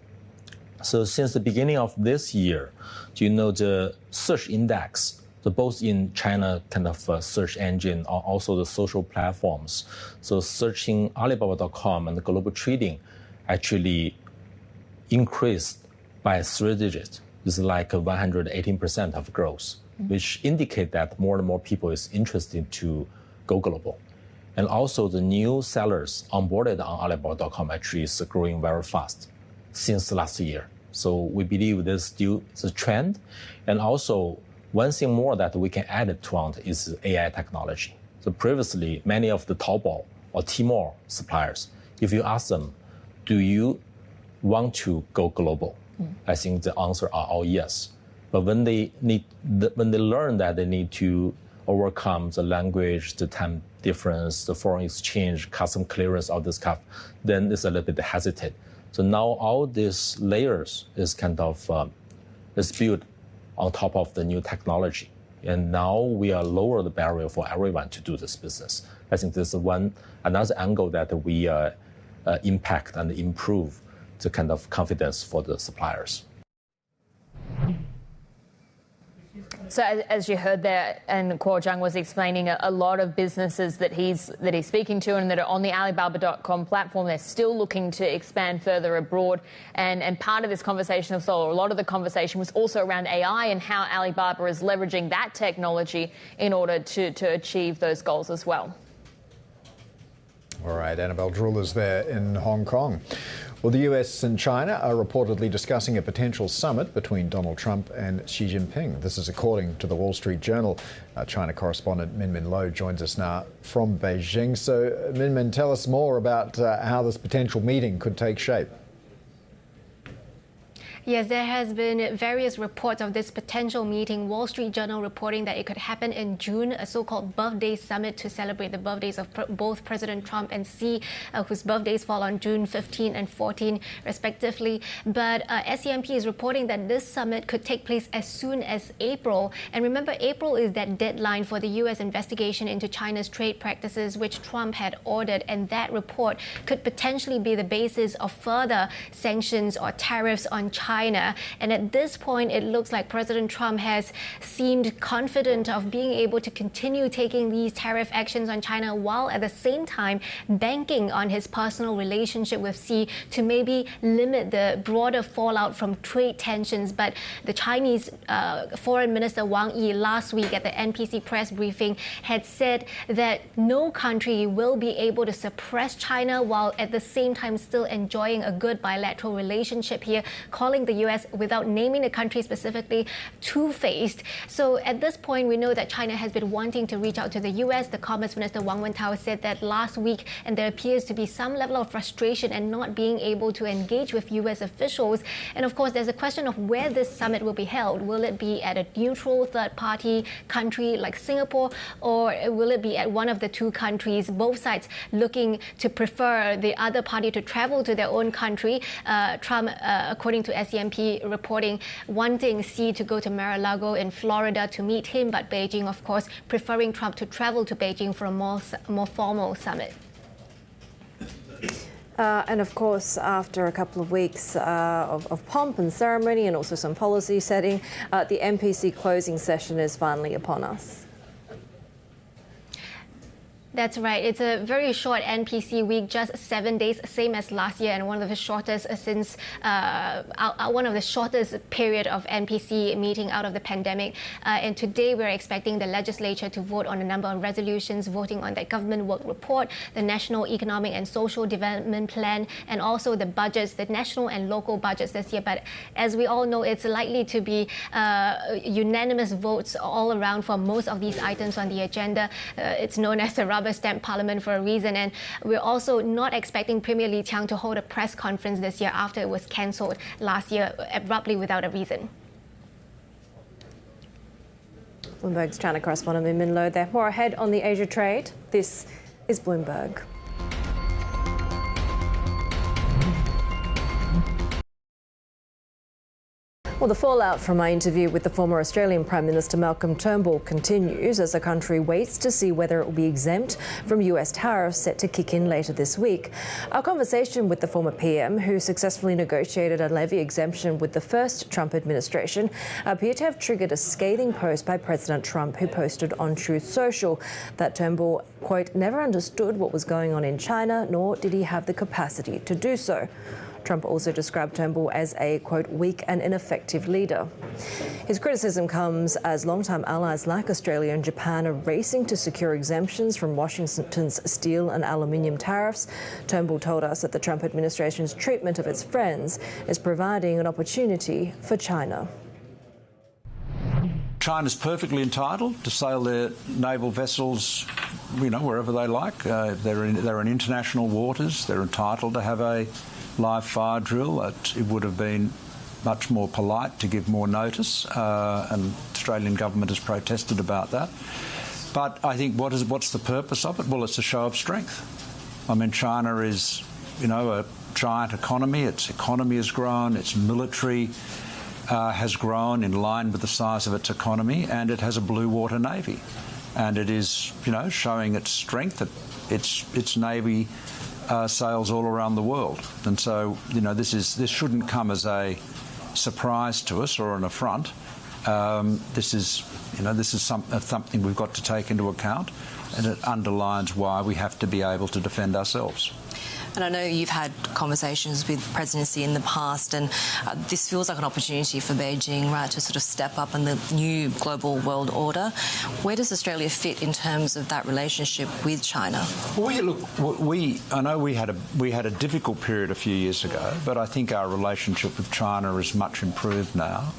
So since the beginning of this year, the search index, So both in China kind of search engine or also the social platforms. So searching Alibaba.com and global trading actually increased by 3 digits. It's like 118% of growth, which indicate that more and more people is interested to go global. And also the new sellers onboarded on Alibaba.com actually is growing very fast since last year. So we believe there's still a trend. And also one thing more that we can add to it is AI technology. So previously, many of the Taobao or Tmall suppliers, if you ask them, do you want to go global? I think the answer are all yes. But when they learn that they need to overcome the language, the time difference, the foreign exchange, custom clearance, all this stuff, then it's a little bit hesitant. So now all these layers is kind of is built on top of the new technology. And now we are lower the barrier for everyone to do this business. I think this is another angle that we impact and improve the kind of confidence for the suppliers. So as you heard there, and Kuo Zhang was explaining, a lot of businesses that he's speaking to and that are on the Alibaba.com platform, they're still looking to expand further abroad. And part of this conversation, a lot of the conversation was also around AI and how Alibaba is leveraging that technology in order to achieve those goals as well. All right, Annabelle Drew is there in Hong Kong. Well, the US and China are reportedly discussing a potential summit between Donald Trump and Xi Jinping. This is according to the Wall Street Journal. China correspondent Min Lo joins us now from Beijing. So, Min, tell us more about how this potential meeting could take shape. Yes, there has been various reports of this potential meeting. Wall Street Journal reporting that it could happen in June, a so-called birthday summit to celebrate the birthdays of both President Trump and Xi, whose birthdays fall on June 15 and 14, respectively. But SCMP is reporting that this summit could take place as soon as April. And remember, April is that deadline for the U.S. investigation into China's trade practices, which Trump had ordered. And that report could potentially be the basis of further sanctions or tariffs on China. And at this point, it looks like President Trump has seemed confident of being able to continue taking these tariff actions on China while at the same time banking on his personal relationship with Xi to maybe limit the broader fallout from trade tensions. But the Chinese Foreign Minister Wang Yi last week at the NPC press briefing had said that no country will be able to suppress China while at the same time still enjoying a good bilateral relationship here, calling the U.S., without naming the country specifically, two-faced. So at this point, we know that China has been wanting to reach out to the U.S. The Commerce Minister Wang Wentao said that last week, and there appears to be some level of frustration and not being able to engage with U.S. officials. And of course, there's a question of where this summit will be held. Will it be at a neutral third-party country like Singapore, or will it be at one of the two countries, both sides looking to prefer the other party to travel to their own country? Trump, according to SCMP reporting, wanting Xi to go to Mar-a-Lago in Florida to meet him, but Beijing, of course, preferring Trump to travel to Beijing for a more formal summit. And of course, after a couple of weeks of pomp and ceremony and also some policy setting, the NPC closing session is finally upon us. That's right. It's a very short NPC week, just 7 days, same as last year, and one of the shortest since one of the shortest period of NPC meeting out of the pandemic. And today we're expecting the legislature to vote on a number of resolutions, voting on the government work report, the National Economic and Social Development Plan, and also the budgets, the national and local budgets this year. But as we all know, it's likely to be unanimous votes all around for most of these items on the agenda. It's known as the rubber stamp parliament for a reason, and we're also not expecting Premier Li Qiang to hold a press conference this year after it was cancelled last year abruptly without a reason. Bloomberg's China correspondent Min Lo there. More ahead on the Asia trade. This is Bloomberg. Well, the fallout from my interview with the former Australian Prime Minister Malcolm Turnbull continues as the country waits to see whether it will be exempt from US tariffs set to kick in later this week. Our conversation with the former PM, who successfully negotiated a levy exemption with the first Trump administration, appeared to have triggered a scathing post by President Trump, who posted on Truth Social that Turnbull, quote, never understood what was going on in China, nor did he have the capacity to do so. Trump also described Turnbull as a, quote, weak and ineffective leader. His criticism comes as longtime allies like Australia and Japan are racing to secure exemptions from Washington's steel and aluminium tariffs. Turnbull told us that the Trump administration's treatment of its friends is providing an opportunity for China. China's perfectly entitled to sail their naval vessels, wherever they like. They're in international waters. They're entitled to have a live fire drill. It would have been much more polite to give more notice, and the Australian government has protested about that. But I think what's the purpose of it? Well, it's a show of strength. I mean, China is, a giant economy. Its economy has grown. Its military has grown in line with the size of its economy, and it has a blue water navy. And it is, showing its strength. Its navy sails all around the world, and so this shouldn't come as a surprise to us or an affront. This is something we've got to take into account, and it underlines why we have to be able to defend ourselves. And I know you've had conversations with presidency in the past, and this feels like an opportunity for Beijing, right, to sort of step up in the new global world order. Where does Australia fit in terms of that relationship with China? Well, I know we had a difficult period a few years ago, but I think our relationship with China is much improved now.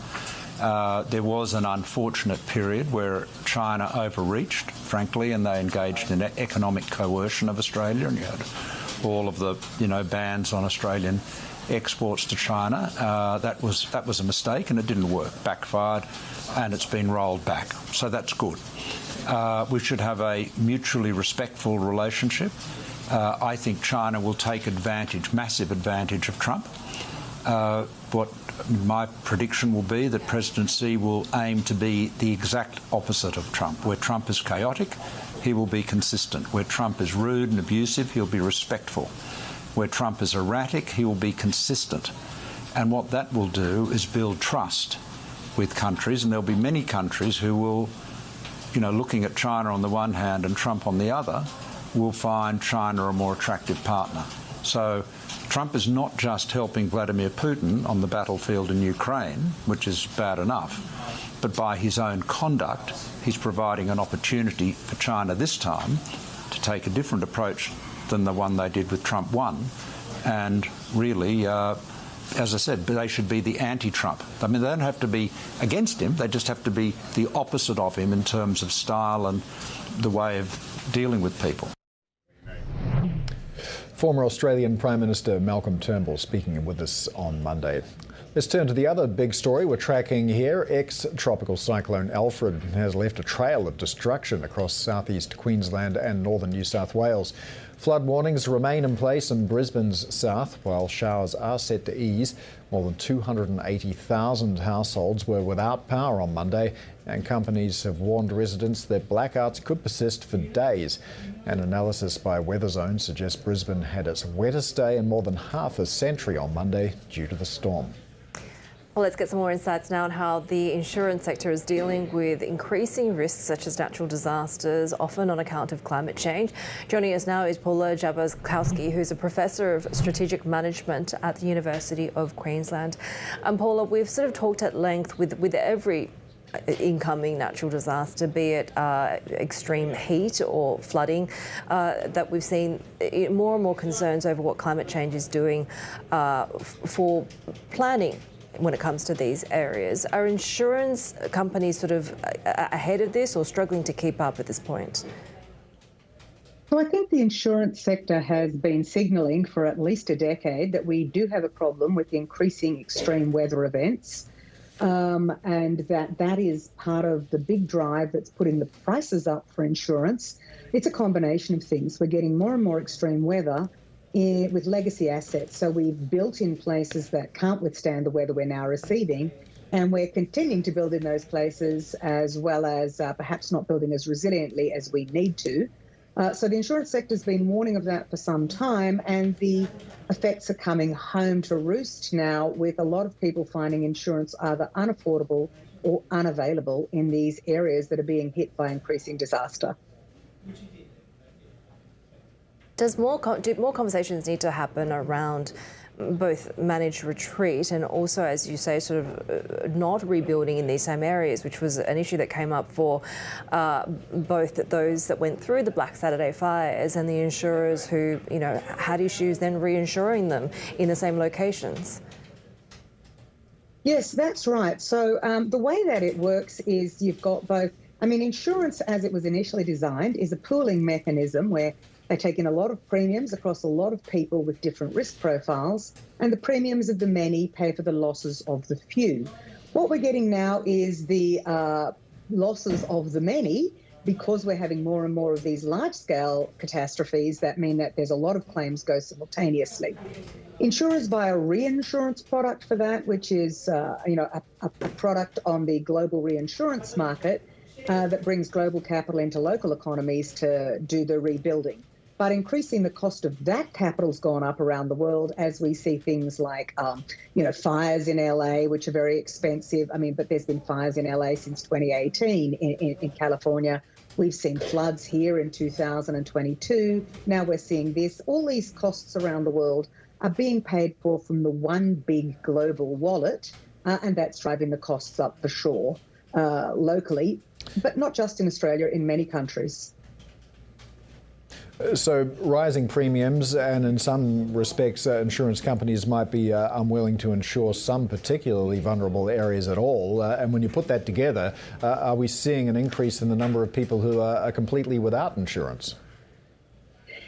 There was an unfortunate period where China overreached, frankly, and they engaged in economic coercion of Australia, and you had all of the bans on Australian exports to China. That was a mistake, and it didn't work. Backfired, and it's been rolled back. So that's good. We should have a mutually respectful relationship. I think China will take massive advantage of Trump. What my prediction will be that President Xi will aim to be the exact opposite of Trump. Where Trump is chaotic, he will be consistent. Where Trump is rude and abusive, he'll be respectful. Where Trump is erratic, he will be consistent. And what that will do is build trust with countries, and there'll be many countries who will, looking at China on the one hand and Trump on the other, will find China a more attractive partner. So Trump is not just helping Vladimir Putin on the battlefield in Ukraine, which is bad enough, but by his own conduct, he's providing an opportunity for China this time to take a different approach than the one they did with Trump 1. And really, as I said, they should be the anti-Trump. I mean, they don't have to be against him, they just have to be the opposite of him in terms of style and the way of dealing with people. Former Australian Prime Minister Malcolm Turnbull speaking with us on Monday. Let's turn to the other big story we're tracking here. Ex-tropical cyclone Alfred has left a trail of destruction across southeast Queensland and northern New South Wales. Flood warnings remain in place in Brisbane's south, while showers are set to ease. More than 280,000 households were without power on Monday, and companies have warned residents that blackouts could persist for days. An analysis by Weather Zone suggests Brisbane had its wettest day in more than half a century on Monday due to the storm. Well, let's get some more insights now on how the insurance sector is dealing with increasing risks such as natural disasters, often on account of climate change. Joining us now is Paula Jarzabkowski, who's a professor of strategic management at the University of Queensland. And Paula, we've sort of talked at length with every incoming natural disaster, be it extreme heat or flooding, that we've seen more and more concerns over what climate change is doing for planning when it comes to these areas. Are insurance companies sort of ahead of this or struggling to keep up at this point? Well, I think the insurance sector has been signalling for at least a decade that we do have a problem with increasing extreme weather events, and that is part of the big drive that's putting the prices up for insurance. It's a combination of things. We're getting more and more extreme weather with legacy assets. So we've built in places that can't withstand the weather we're now receiving, And we're continuing to build in those places, as well as perhaps not building as resiliently as we need to. So the insurance sector's been warning of that for some time, and the effects are coming home to roost now, with a lot of people finding insurance either unaffordable or unavailable in these areas that are being hit by increasing disaster. Do more conversations need to happen around both managed retreat and also, as you say, sort of not rebuilding in these same areas, which was an issue that came up for both those that went through the Black Saturday fires and the insurers who, had issues then reinsuring them in the same locations? Yes, that's right. So the way that it works is you've got both. Insurance, as it was initially designed, is a pooling mechanism where they take in a lot of premiums across a lot of people with different risk profiles, and the premiums of the many pay for the losses of the few. What we're getting now is the losses of the many, because we're having more and more of these large-scale catastrophes that mean that there's a lot of claims go simultaneously. Insurers buy a reinsurance product for that, which is a product on the global reinsurance market that brings global capital into local economies to do the rebuilding. But increasing the cost of that capital's gone up around the world as we see things like, fires in LA, which are very expensive. But there's been fires in LA since 2018 in California. We've seen floods here in 2022. Now we're seeing this. All these costs around the world are being paid for from the one big global wallet, and that's driving the costs up for sure locally, but not just in Australia, in many countries. So rising premiums, and in some respects insurance companies might be unwilling to insure some particularly vulnerable areas at all. And when you put that together, are we seeing an increase in the number of people who are completely without insurance?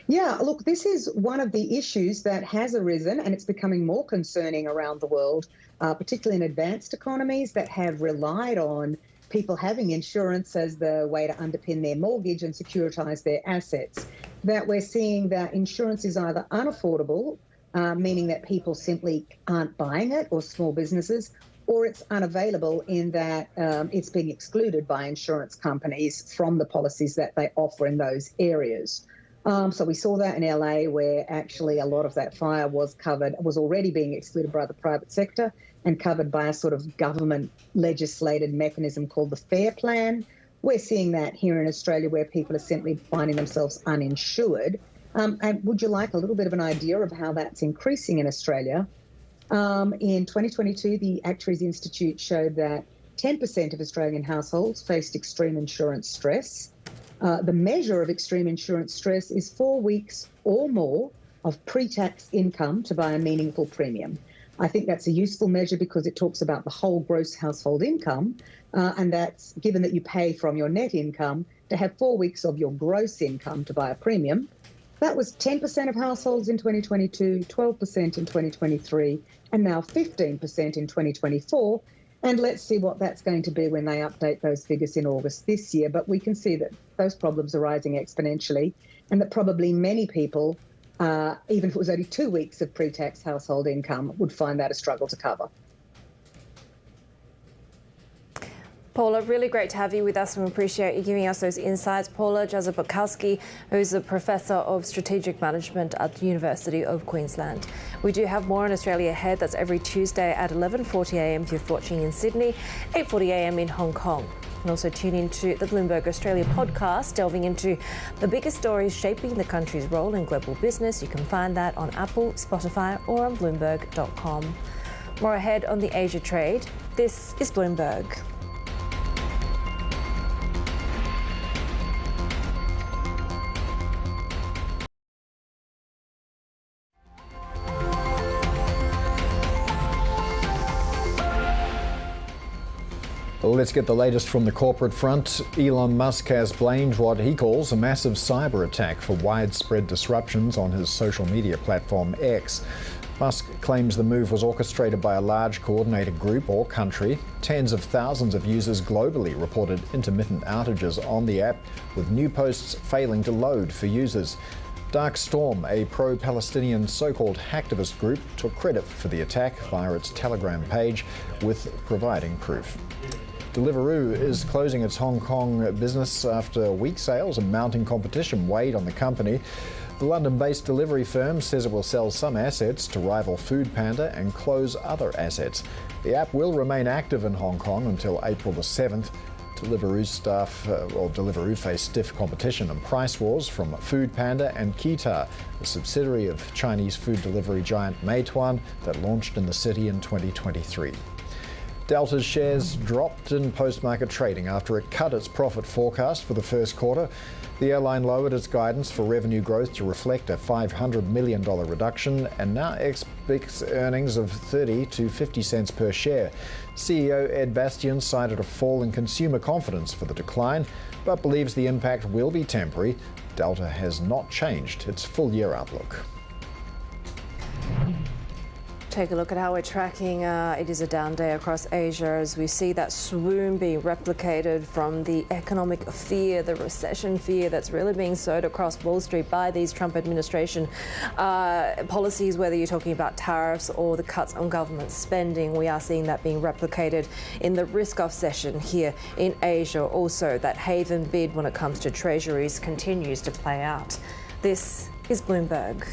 Yeah, look, this is one of the issues that has arisen, and it's becoming more concerning around the world, particularly in advanced economies that have relied on people having insurance as the way to underpin their mortgage and securitize their assets, that we're seeing that insurance is either unaffordable, meaning that people simply aren't buying it, or small businesses, or it's unavailable in that it's being excluded by insurance companies from the policies that they offer in those areas. So we saw that in LA, where actually a lot of that fire was already being excluded by the private sector and covered by a sort of government legislated mechanism called the FAIR Plan. We're seeing that here in Australia, where people are simply finding themselves uninsured. And would you like a little bit of an idea of how that's increasing in Australia? In 2022, the Actuaries Institute showed that 10% of Australian households faced extreme insurance stress. The measure of extreme insurance stress is 4 weeks or more of pre-tax income to buy a meaningful premium. I think that's a useful measure because it talks about the whole gross household income, and that's given that you pay from your net income to have 4 weeks of your gross income to buy a premium. That was 10% of households in 2022, 12% in 2023, and now 15% in 2024. And let's see what that's going to be when they update those figures in August this year. But we can see that those problems are rising exponentially, and that probably many people, even if it was only 2 weeks of pre-tax household income, would find that a struggle to cover. Paula, really great to have you with us, and we appreciate you giving us those insights. Paula Jarzabkowski, who's a Professor of Strategic Management at the University of Queensland. We do have more on Australia ahead. That's every Tuesday at 11:40 a.m. if you're watching in Sydney, 8:40 a.m. in Hong Kong. And also tune into the Bloomberg Australia podcast, delving into the biggest stories shaping the country's role in global business. You can find that on Apple, Spotify, or on Bloomberg.com. More ahead on the Asia trade. This is Bloomberg. Let's get the latest from the corporate front. Elon Musk has blamed what he calls a massive cyber attack for widespread disruptions on his social media platform X. Musk claims the move was orchestrated by a large coordinated group or country. Tens of thousands of users globally reported intermittent outages on the app, with new posts failing to load for users. Dark Storm, a pro-Palestinian so-called hacktivist group, took credit for the attack via its Telegram page, with providing proof. Deliveroo is closing its Hong Kong business after weak sales and mounting competition weighed on the company. The London-based delivery firm says it will sell some assets to rival Foodpanda and close other assets. The app will remain active in Hong Kong until April the 7th. Deliveroo faced stiff competition and price wars from Foodpanda and Queue-Tard, a subsidiary of Chinese food delivery giant Meituan that launched in the city in 2023. Delta's shares dropped in post-market trading after it cut its profit forecast for the first quarter. The airline lowered its guidance for revenue growth to reflect a $500 million reduction and now expects earnings of 30 to 50 cents per share. CEO Ed Bastian cited a fall in consumer confidence for the decline, but believes the impact will be temporary. Delta has not changed its full-year outlook. Take a look at how we're tracking. It is a down day across Asia as we see that swoon being replicated from the economic fear, the recession fear that's really being sowed across Wall Street by these Trump administration policies, whether you're talking about tariffs or the cuts on government spending. We are seeing that being replicated in the risk-off session here in Asia. Also, that haven bid when it comes to treasuries continues to play out. This is Bloomberg.